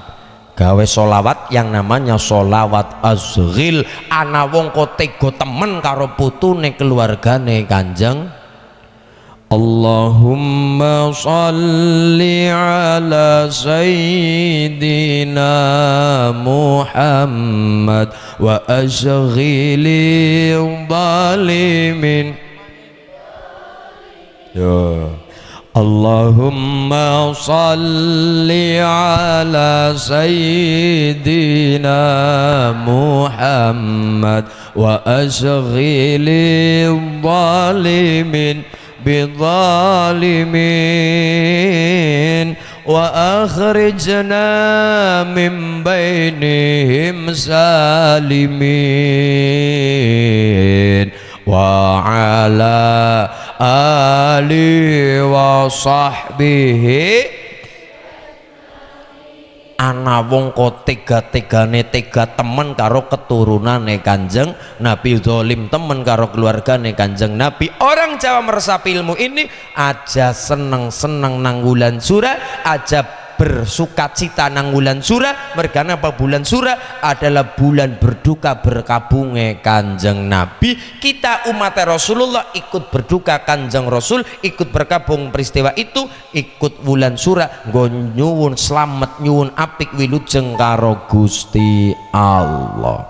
Speaker 1: Gawe solawat yang namanya solawat azghil, ana wong kok tega temen karo putune keluargane Kanjeng Allahumma salli ala sayyidina Muhammad wa ashghilil zalimin. Ya Allahumma salli ala sayyidina Muhammad wa ashghilil zalimin bidzalimin wa akhrijna min bainihim salimin wa ala ali wa sahbihi. Ana wong kok tega-tegane tega temen karo keturunane Kanjeng Nabi, zalim temen karo keluargane Kanjeng Nabi. Orang Jawa meresapi ilmu ini aja seneng-seneng nang wulan surah, aja bersuka cita nang bulan surah. Mergana apa bulan surah adalah bulan berduka berkabunge Kanjeng Nabi. Kita umat Rasulullah ikut berduka Kanjeng Rasul, ikut berkabung peristiwa itu, ikut bulan surah nggo nyuwun slamet nyuwun apik wilujeng karo Gusti Allah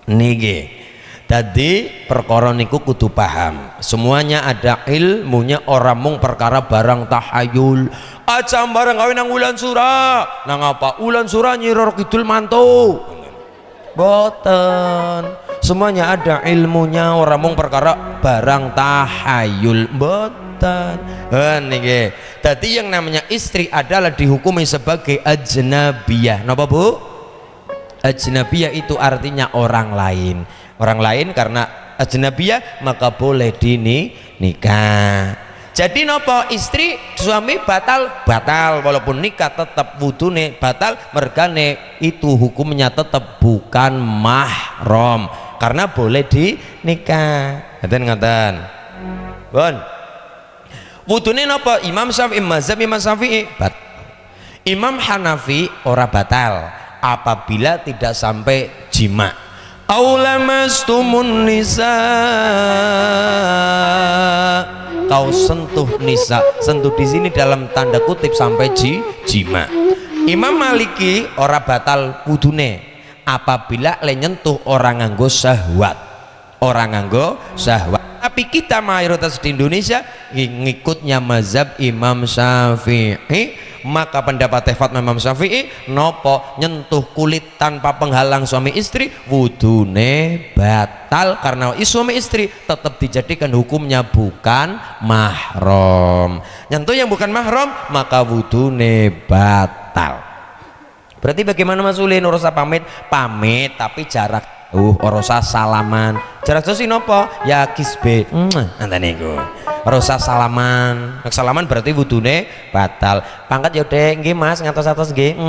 Speaker 1: niki. Jadi perkara niku kudu paham, semuanya ada ilmunya. Orang mung perkara barang tahayul aja barang gawe nang wulan surah. Nang apa wulan surah nyiror kidul mantu, boten. Semuanya ada ilmunya, orang mung perkara barang tahayul, boten. Niki. Tadi yang namanya istri adalah dihukumi sebagai ajnabiyah. Napa Bu? Ajnabiyah itu artinya orang lain. Orang lain karena ajnabiyah maka boleh nikah. Jadi nopo istri suami batal walaupun nikah tetap wudune batal, mergane itu hukumnya tetap bukan mahram karena boleh dinikah. Ngaten bon wudune nopo Imam Syafi'i, mazhab Imam Syafi'i batal. Imam Hanafi ora batal apabila tidak sampai jima. Aulamastumun nisa, kau sentuh nisa. Sentuh di sini dalam tanda kutip sampai jima. Imam Maliki ora batal wudune apabila le nyentuh orang nganggo syahwat. Tapi kita mayoritas di Indonesia ngikutnya mazhab Imam Syafi'i. Maka pendapat Fatwa Imam Syafi'i nopo nyentuh kulit tanpa penghalang suami istri wudune batal karena suami istri tetap dijadikan hukumnya bukan mahram. Nyentuh yang bukan mahram maka wudune batal. Berarti bagaimana Mas Ulin urusan pamit tapi jarak orosa salaman. Jarak sih nopo ya kisbe nanti niku orosa salaman. Salaman berarti wudune batal. Pangkat ya deh nggih Mas ngatos-atos nggih.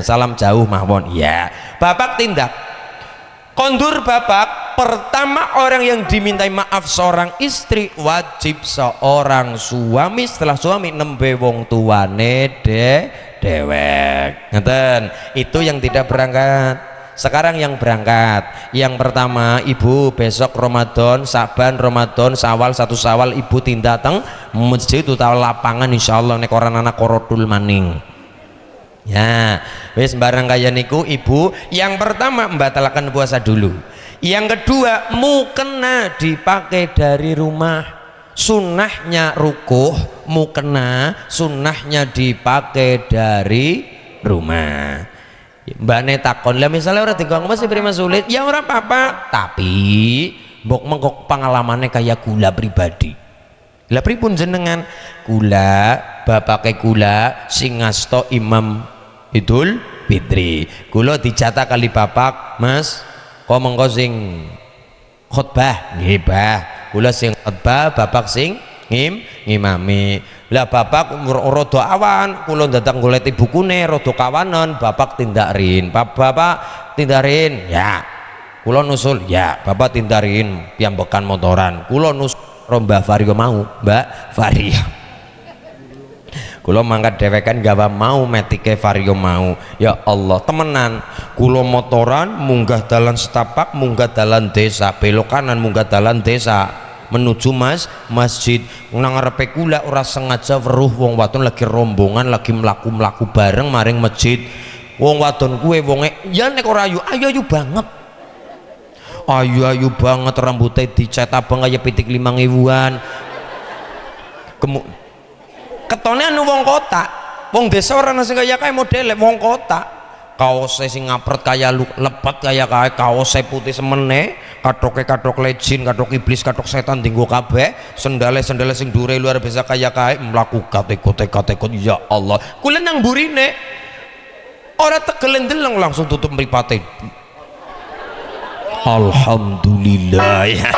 Speaker 1: Salam jauh mawon. Iya. Bapak tindak kondur bapak. Pertama orang yang dimintai maaf seorang istri wajib seorang suami. Setelah suami nembe wong tuane dewek. Ngeten. Itu yang tidak berangkat. Sekarang yang berangkat, yang pertama ibu besok Ramadan, Saban, Ramadan, Sawal, 1 Sawal ibu tindak teng masjid utawa lapangan insyaallah nek orang anak korodul maning. Ya, wis barang kaya niku ibu yang pertama membatalkan puasa dulu. Yang kedua mukena dipakai dari rumah. Sunnahnya rukuh, mukena sunnahnya dipakai dari rumah. Mbak Ne takon lah misalnya orang tinggal masih beri sulit ya orang apa-apa tapi mbok mengkok pengalamannya kayak gula pribadi lah pripun jenengan gula bapake gula sing ngasto Imam Idul Fitri gula dijatah kali bapak Mas kok mengko sing khutbah nggih bah gula sing khutbah bapak sing ngimami lah bapak rada awan kula datang goleti bukune rada kawanan bapak tindarin bapak tindarin ya kula nusul ya bapak tindarin piyambekan motoran kula nusul Mbah Vario mau Mbak Vario kula mangkat dewekan gawa mau metike Vario mau ya Allah temenan kula motoran munggah dalan setapak munggah dalan desa belok kanan munggah dalan desa menuju masjid. Nang ngarepe kula ora sengaja weruh wong wadon lagi rombongan lagi mlaku-mlaku bareng maring masjid. Wong wadon kuwe wonge ya nek ora ayu banget. Ayu banget, rambutnya dicet abang kaya pitik 5.000-an. Ketone anu wong kota, wong desa ora nang sing kaya kae modele wong kota. Kaose sing ngapret kaya lepet kaya kae, kaose putih semene, katoke katok lejin, katok iblis, katok setan dinggo kabeh, sendale sing dure luar biasa kaya kae, mlaku katekot ya Allah. Kula nang burine ora tegelen deleng langsung tutup mripate. Alhamdulillah ya.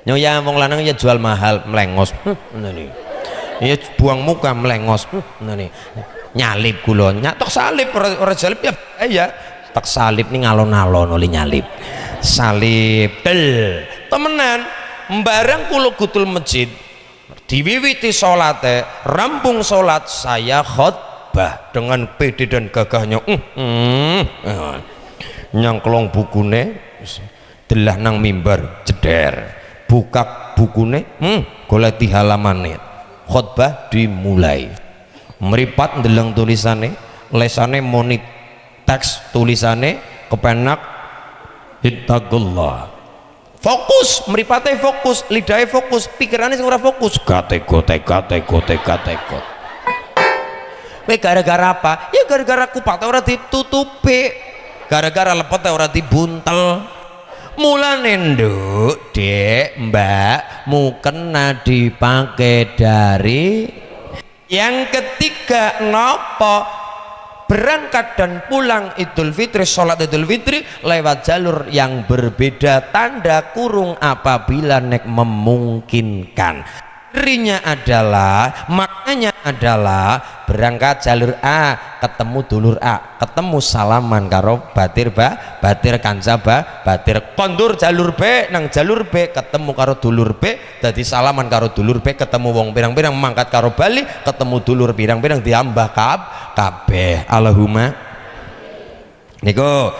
Speaker 1: Nyoya wong lanang ya jual mahal melengos. Ngene. Ya buang muka melengos. Ngene. Nyalip kula nyatok salib ora salib ya tak salib ning alon-alon oleh nyalip salib temenan mbarang kula gutul masjid diwiwiti salate rampung salat saya khotbah dengan pede dan gagahnya nyangklong bukune delah nang mimbar jeder buka bukune golek di halamane khotbah dimulai meripat ndeleng tulisane lesane monit teks tulisane kepenak ittaqullah fokus meripate fokus lidahe fokus pikirane sing ora fokus gatekot we gara-gara apa ya gara-gara kupate ora ditutupi gara-gara lepete ora dibuntel mulane nduk dek mbak mukena dipakai dari. Yang ketiga nopo berangkat dan pulang Idul Fitri, sholat Idul Fitri lewat jalur yang berbeda, tanda kurung apabila nek memungkinkan. Rinya adalah maknanya adalah berangkat jalur A ketemu dulur A, ketemu salaman karo batir kanca batir, kondur jalur B nang jalur B ketemu karo dulur B, dadi salaman karo dulur B, ketemu wong pirang-pirang mangkat karo bali, ketemu dulur pirang-pirang diambah kabeh. Allahumma niku.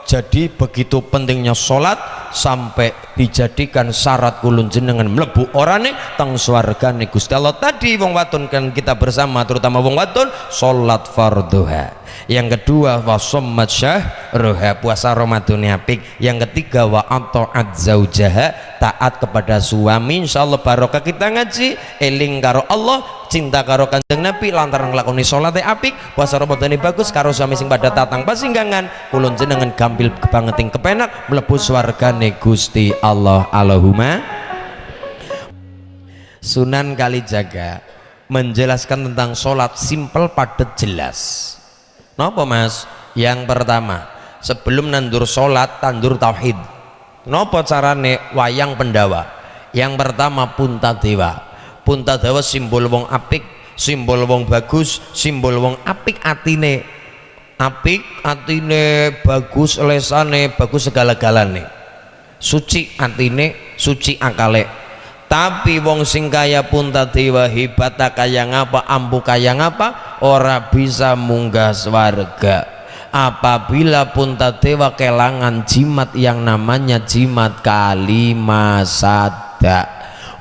Speaker 1: Jadi begitu pentingnya sholat sampai dijadikan syarat kulun jenengan mlebu orane teng swargane Gusti Allah. Tadi wong wadon kan kita bersama terutama wong wadon sholat fardhuha. Yang kedua wa shammat syahruha, puasa Ramadan apik. Yang ketiga wa ata'at zaujaha, taat kepada suami. Insyaallah barokah kita ngaji eling karo Allah, cinta karo Kanjeng Nabi lantaran nglakoni salate apik, puasa Ramadan bagus karo suami sing pada tatang pasinggangan, kulun jenengan gampil kebangeting kepenak mlebu swargane Gusti Allah. Allahumma. Sunan Kalijaga menjelaskan tentang sholat simpel padat jelas. Napa Mas? Yang pertama, sebelum nandur sholat tandur tauhid. Napa carane? Wayang Pendawa. Yang pertama Puntadewa. Puntadewa simbol wong apik, simbol wong bagus, simbol wong apik atine. Apik atine, bagus lesane, bagus segala-galane. Suci atine, suci akale. Tapi wong sing kaya Puntadewa hebat kaya ngapa, ampuh kaya ngapa, ora bisa munggah swarga apabila Puntadewa kelangan jimat yang namanya jimat kalimasada.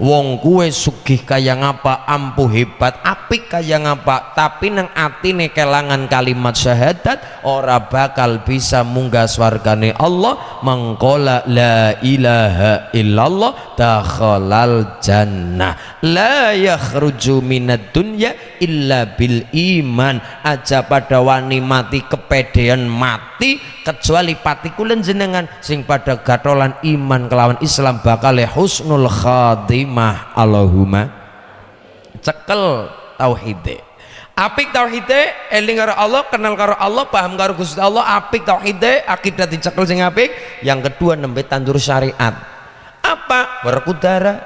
Speaker 1: Wong kuwe sugih kaya ngapa, ampuh hebat apik kaya ngapa, tapi nang atine kelangan kalimat syahadat ora bakal bisa munggah swargane Allah. Mangkola la ilaha illallah dakhalal jannah la yakhruju minad dunya illa bil iman. Aja pada wani mati kepedean mati kecuali patikulen jenengan sing pada gatolan iman kelawan Islam bakal husnul khatimah. Allahumma cekel tauhide apik tauhide eling karo Allah, kenal karo Allah, paham karo Gusti Allah, apik tauhide, akidah dicekel sing apik. Yang kedua nembe tandur syariat. Apa? Berkudara.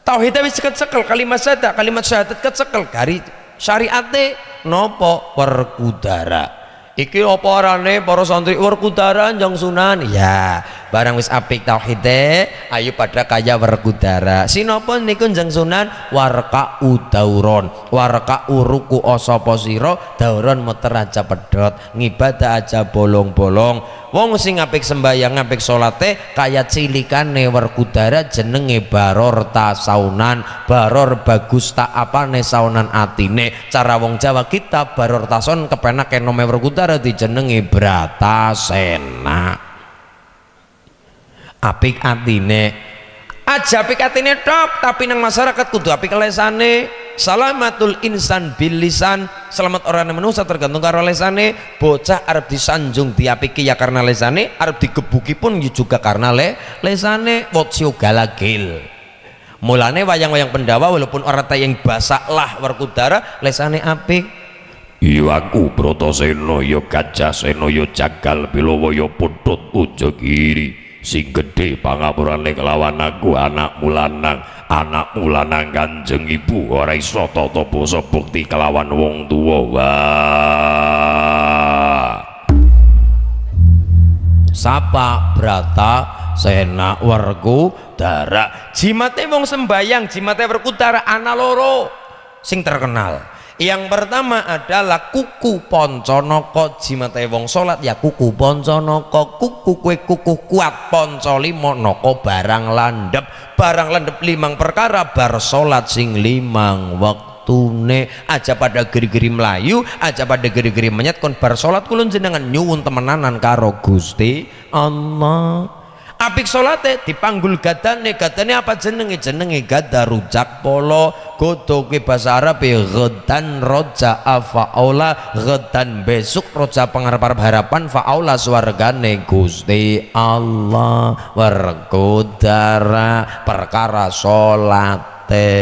Speaker 1: Tauhide wis kecekel, kalimat syahadat kecekel, gari syariate nopo berkudara. Iki apa arane para santri werkudara Kanjeng Sunan? Ya, barang wis apik tauhide ayo pada kaya werkudara sinapa niku Njeng Sunan warka udauron warka uruku sapa sira dauron muter aja pedhot ngibadah aja bolong-bolong wong sing apik sembayang apik salate kaya cilikane werkudara jenenge baror tasaunan baror bagus tak apane saunan atine cara wong Jawa kita baror tason kepenak enome werkudara dijenengi Bratasena apik atine aja apik atine tok tapi nang masyarakat kudu apik lesane salamatul insan bil lisan selamat orang manusia tergantung karo lesane bocah arep disanjung diapiki ya karena lesane arep digebuki pun juga karena lesane wotsio galagil mulane wayang-wayang Pendawa walaupun orang tayang basak lah werkudara lesane apik
Speaker 2: yo aku Bratasena yo Gajah Sena yo Jagal Bilowo yo Putut Ujo Giri sing gedhe pangapurane kelawan aku anakmu lanang Kanjeng Ibu ora iso tata basa bukti kelawan wong tuwa wah
Speaker 1: sapa Bratasena werkudara jimate wong sembayang jimate werkudara ana loro sing terkenal yang pertama adalah kuku Pancanaka jimate wong salat ya kuku Pancanaka kuku kue kuku kuat panca lima naka barang landhep 5 perkara bar salat sing 5 wektune aja pada geri-geri melayu aja pada geri-geri menyat kon bar salat kula jenengan nyuwun temenanan karo Gusti Allah apik salate dipanggul gadane apa jenenge gada rujak polo godo ke bahasa Arab ghadan roja fa'aula ghadan besok roja pengharap harapan fa'aula swargane Gusti Allah werkudara perkara salate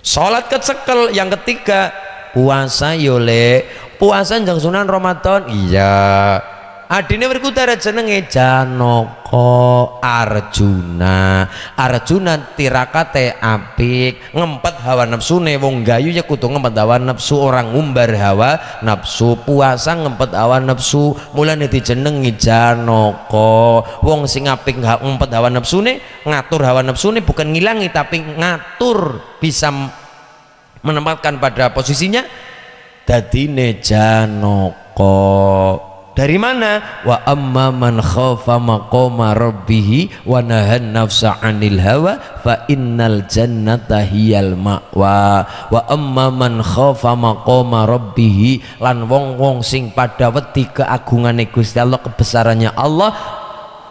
Speaker 1: salat kecekel yang ketiga puasa yole puasa Njeng Sunan Ramadan iya adine werkudara jenenge Janaka Arjuna tirakate apik ngempet hawa nafsune wong gayu ya kudu ngempet hawa nafsu orang ngumbar hawa nafsu puasa ngempet hawa nafsu mulane dijenengi Janaka wong sing apik ngempet hawa nafsune ngatur hawa nafsune bukan ngilangi tapi ngatur bisa menempatkan pada posisinya dadine Janaka dari mana wa amma man khafa maqama rabbih wa nahan nafsa 'anil hawa fa innal jannata hiyal ma'wa wa amma man khafa maqama rabbih lan wong-wong sing pada wedi keagungane Gusti Allah kebesarannya Allah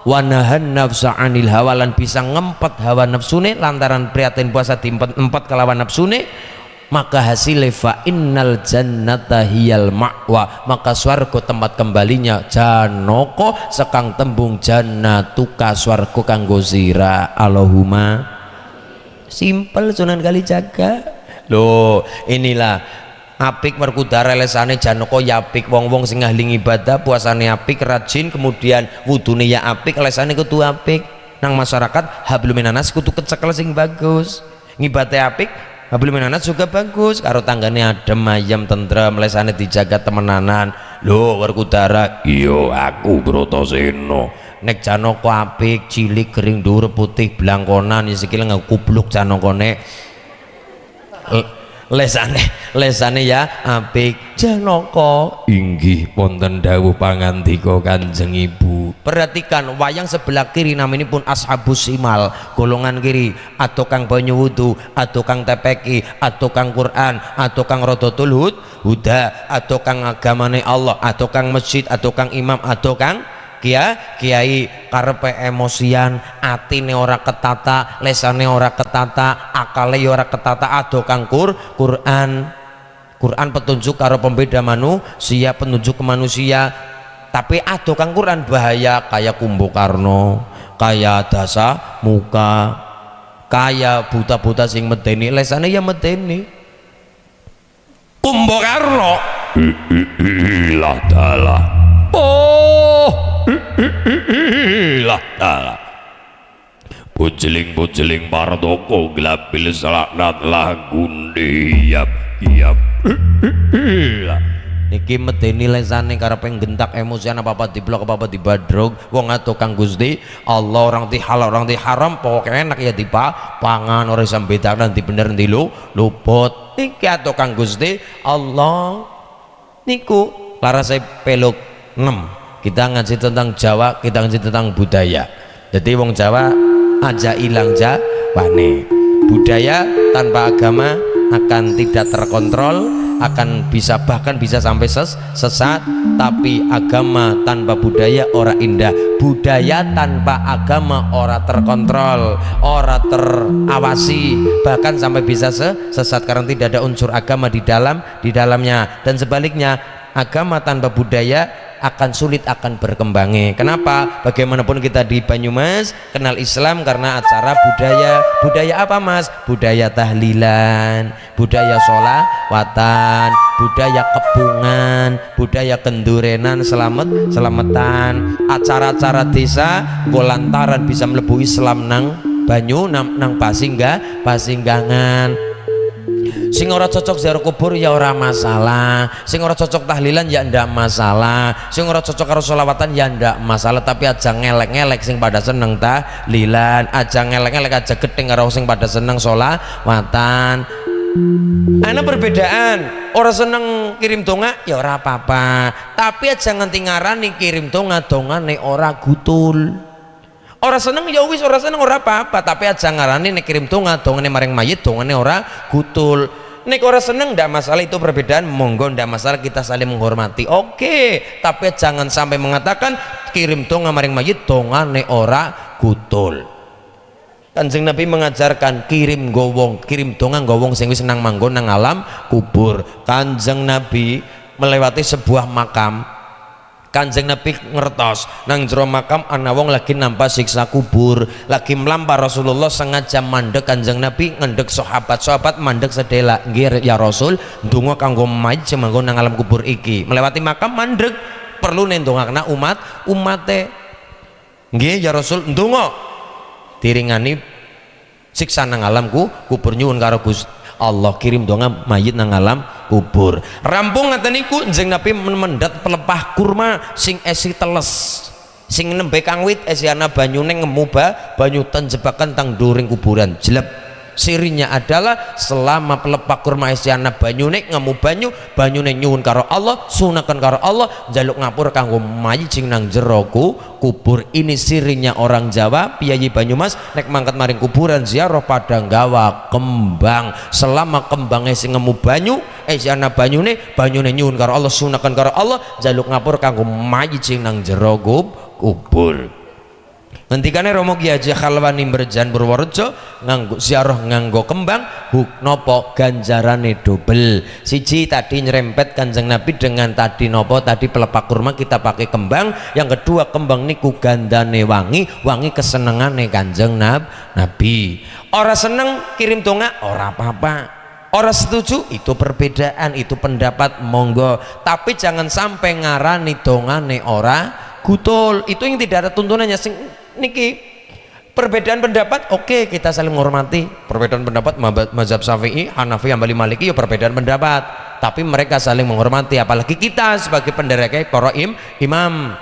Speaker 1: wa nahan nafsa 'anil hawa lan bisa ngempet hawa nafsune lantaran prihatin puasa diempet kelawan nafsune maka hasilnya fa innal jannata hiyal ma'wa maka swarga tempat kembalinya Janaka sekang tembung jannatuka swarga kanggo sira Allahumma simpel Sunan Kalijaga loh inilah apik werkudara lesane Janaka ya apik wong-wong sing ahli ibadah puasane apik rajin kemudian wudune ya apik lesane kudu apik nang masyarakat hablum minanas kudu kecekel sing bagus ngibadah apik hablum minanas juga bagus karo tanggane adem ayam tentrem lesane dijaga temenanan lho werkudara
Speaker 2: iya aku Bratasena
Speaker 1: nek Janaka apik cilik kering dhuwur putih blangkonan sikile nggo kubluk Janakane lesane ya apik Janaka
Speaker 2: inggih wonten dawuh pangandika Kanjeng Ibu
Speaker 1: perhatikan wayang sebelah kiri namanya pun ashabus simal golongan kiri atau kang banyu wudu atau kang tepeki atau kang Quran atau kang rodotul huda atau kang agamane Allah atau kang masjid atau kang imam atau kang kiai karepe emosian atine ora ketata lesane ora ketata akale ora ketata ado kang Quran petunjuk karo pembeda manusia penunjuk ke manusia tapi ado kang Quran bahaya kayak Kumbakarna kayak Dasa Muka kayak buta-buta sing medeni lesane ya medeni Kumbakarna
Speaker 2: ilah dalah oh ilah dalah Bujeling Pardoko glabil salaknat lah gundi yap
Speaker 1: niki medeni lesane karepe gentak emosian apa-apa diblok apa-apa dibadrog wong atuh kang Gusti Allah orang di halal orang di haram pokoknya enak ya pangan ora iso bedakna ndi bener ndi luput niki atuh kang Gusti Allah niku laras saya peluk 6 kita ngaji tentang Jawa kita ngaji tentang budaya jadi wong Jawa aja ilang jawane budaya tanpa agama akan tidak terkontrol akan bisa bahkan bisa sampai sesat tapi agama tanpa budaya ora indah budaya tanpa agama ora terkontrol ora terawasi bahkan sampai bisa sesat karena tidak ada unsur agama di dalamnya dan sebaliknya agama tanpa budaya akan sulit akan berkembangnya. Kenapa? Bagaimanapun kita di Banyumas kenal Islam karena acara budaya apa Mas? Budaya tahlilan, budaya sholawatan, budaya kepungan, budaya kendurenan, selamatan, acara-acara desa golantaran bisa mlebu Islam nang banyu nang pasinggangan sing ora cocok ziarah kubur ya ora masalah sing ora cocok tahlilan ya ndak masalah sing ora cocok karo sholawatan ya ndak masalah tapi aja ngelek-ngelek sing pada seneng tahlilan aja ngelek-ngelek aja gedeng karo sing pada seneng sholawatan ana perbedaan ora seneng kirim donga ya ora apa-apa tapi aja nganti ngarani kirim dongane ora gutul ora seneng ya wis ora seneng ora apa-apa tapi aja ngarani nek kirim dongane maring mayit dongane ora gutul nek ora seneng ndak masalah itu perbedaan monggo ndak masalah kita saling menghormati oke tapi jangan sampai mengatakan kirim donga maring mayit dongane ora gutul Kanjeng Nabi mengajarkan kirim donga gowong sing wis nang manggon nang alam kubur Kanjeng Nabi melewati sebuah makam Kanjeng Nabi ngertos nang jero makam ana wong lagi nampa siksa kubur lagi melampar Rasulullah sengaja mandek Kanjeng Nabi ngendek sahabat mandek sedela nggih ya Rasul ndonga kanggo mayit sing manggon nang alam kubur iki melewati makam mandek perlu ndongakna umate nggih ya Rasul ndonga diringani siksa nang alam kubur nyuwun karo Gusti Allah kirim donga mayit nang alam kubur rampung ngaten niku Kanjeng Nabi mendat pelepah kurma sing esi teles sing nembe kang wit esiana banyune ngemu banyu tenjebakan tang during kuburan jeleb sirinya adalah selama pelepah kurma esiana banyune ngemu banyune nyuwun karo Allah sunaken karo Allah njaluk ngapur kanggo mayit sing nang jero kubur ini sirinya orang Jawa piyayi Banyumas nek mangkat maring kuburan ziarah pada nggawa kembang selama kembangnya sing ngemu banyu esiana banyune nyuwun karo Allah sunaken karo Allah njaluk ngapur kanggo mayit sing nang jero kubur ngendikane Romo Ki Haji Khalwani Berjan Purworejo nganggo ziarah nganggo kembang nopo ganjarane double siji tadi nyerempet Kanjeng Nabi dengan tadi nopo tadi pelepah kurma kita pakai kembang yang kedua kembang niku gandane wangi kesenengane Kanjeng Nabi ora seneng kirim donga ora apa-apa ora setuju itu perbedaan itu pendapat monggo tapi jangan sampai ngarani dongane ora gutul itu yang tidak ada tuntunannya niki perbedaan pendapat oke kita saling menghormati perbedaan pendapat mazhab Syafi'i Hanafi Hambali Maliki ya perbedaan pendapat tapi mereka saling menghormati apalagi kita sebagai penderekai para imam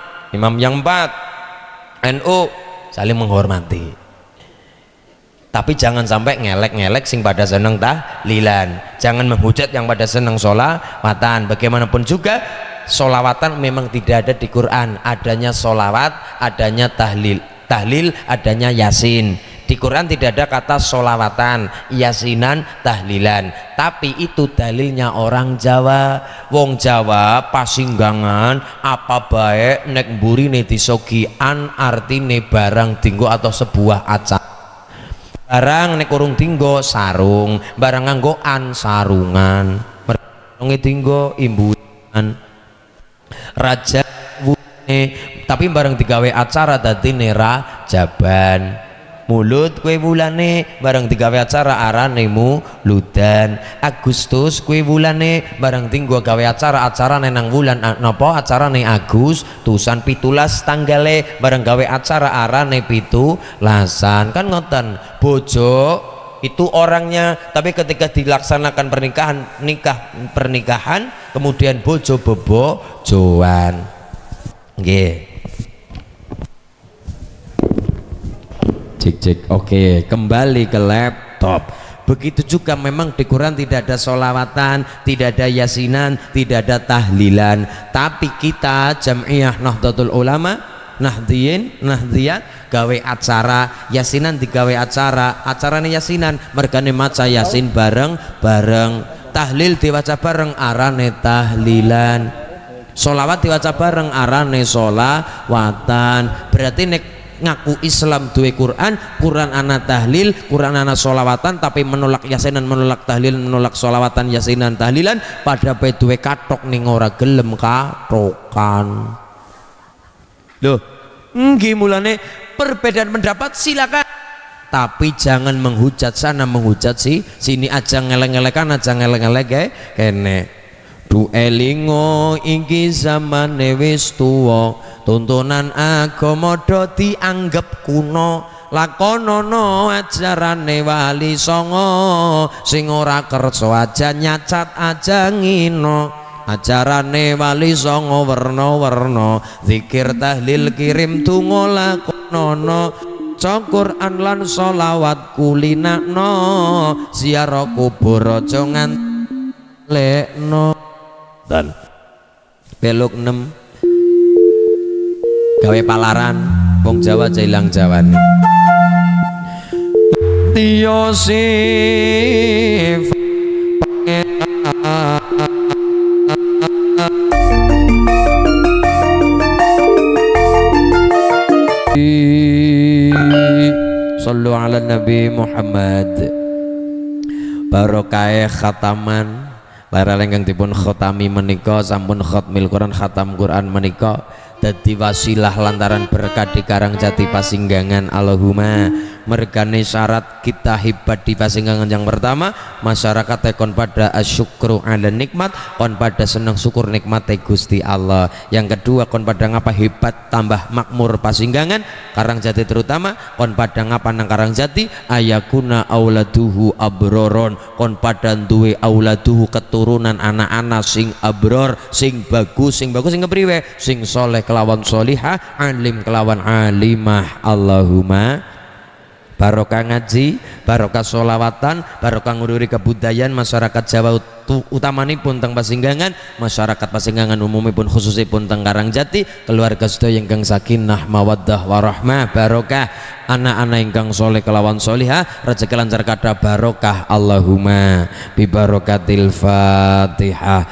Speaker 1: yang 4 NU saling menghormati tapi jangan sampai ngelek sing pada seneng tahlilan jangan menghujat yang pada seneng sholawatan bagaimanapun juga sholawatan memang tidak ada di Quran adanya sholawat adanya tahlil adanya yasin di Quran tidak ada kata sholawatan yasinan tahlilan tapi itu dalilnya orang Jawa wong Jawa pasinggangan apa baik nek mburine disogian artine barang dinggo atau sebuah acara barang nek urung dinggo sarung barang nganggoan sarungan mereka dinggo imbuan raja tapi bareng digawe acara dadi nera jaban mulut kue bulane bareng digawe acara arane muludan Agustus kue bulane bareng tinggo gawe acara nang wulan napa acarane Agustusan 17 tanggale bareng gawe acara arane 17 kan ngoten bojo itu orangnya, tapi ketika dilaksanakan pernikahan kemudian bojo bebojoan. Nggih. Cek oke, kembali ke laptop. Begitu juga memang di Quran tidak ada sholawatan, tidak ada yasinan, tidak ada tahlilan, tapi kita Jam'iyah Nahdlatul Ulama Nahdiyat gawe acara yasinan, digawe acarane yasinan, mergane maca yasin bareng tahlil diwaca bareng arane tahlilan, sholawat diwaca bareng arane sholawatan. Berarti nek ngaku Islam duwe Quran ana tahlil, Quran ana sholawatan, tapi menolak yasinan, menolak tahlil, menolak sholawatan, yasinan, tahlilan, pada duwe katok ning ora gelem katokan. Loh, nggih mulane perbedaan pendapat silakan, tapi jangan menghujat sana menghujat sini, aja ngeleng-ngelekan, aja ngeleng-ngelek kene. Du elingo iki zamane wis tuwa, tuntunan agama do dianggep kuno, lakonono ajarane wali songo, sing ora kersa aja nyacat aja ngino, ajarane wali songo werna-werna, zikir tahlil kirim tungo lakonono, Quran lan sholawat kulinakno, ziarah kubur aja ngantlekno. Dan belok 6 gawe palaran wong Jawa aja ilang Jawane. Tiosif Sallu ala Nabi Muhammad. Barokah khataman lara lenggang dipun khotami menika sampun khotmil Quran, khatam Quran menika dadi wasilah lantaran berkah di Karangjati Pasinggangan. Allahumma mergane syarat kita hebat di Pasinggangan yang pertama, masyarakat kon pada asyukru ala nikmat, kon pada senang syukur nikmate Gusti Allah. Yang kedua, kon pada ngapa hebat tambah makmur Pasinggangan Karangjati, terutama kon pada ngapa nang Karangjati ayakuna auladuhu abroron, kon pada duwe auladuhu keturunan anak-anak sing abror, sing bagus sing kepriwe, sing soleh kelawan solihah, alim kelawan alimah. Allahumma barokah ngaji, barokah sholawatan, barokah ngururi kebudayaan masyarakat Jawa utamanipun teng Pasinggangan, masyarakat Pasinggangan umumipun khususipun teng Karangjati, keluarga sedaya ingkang sakinah mawaddah warahmah, barokah anak-anak ingkang soleh kelawan solihah, rezeki lancar kathah barokah. Allahumma bi barokatil Fatihah.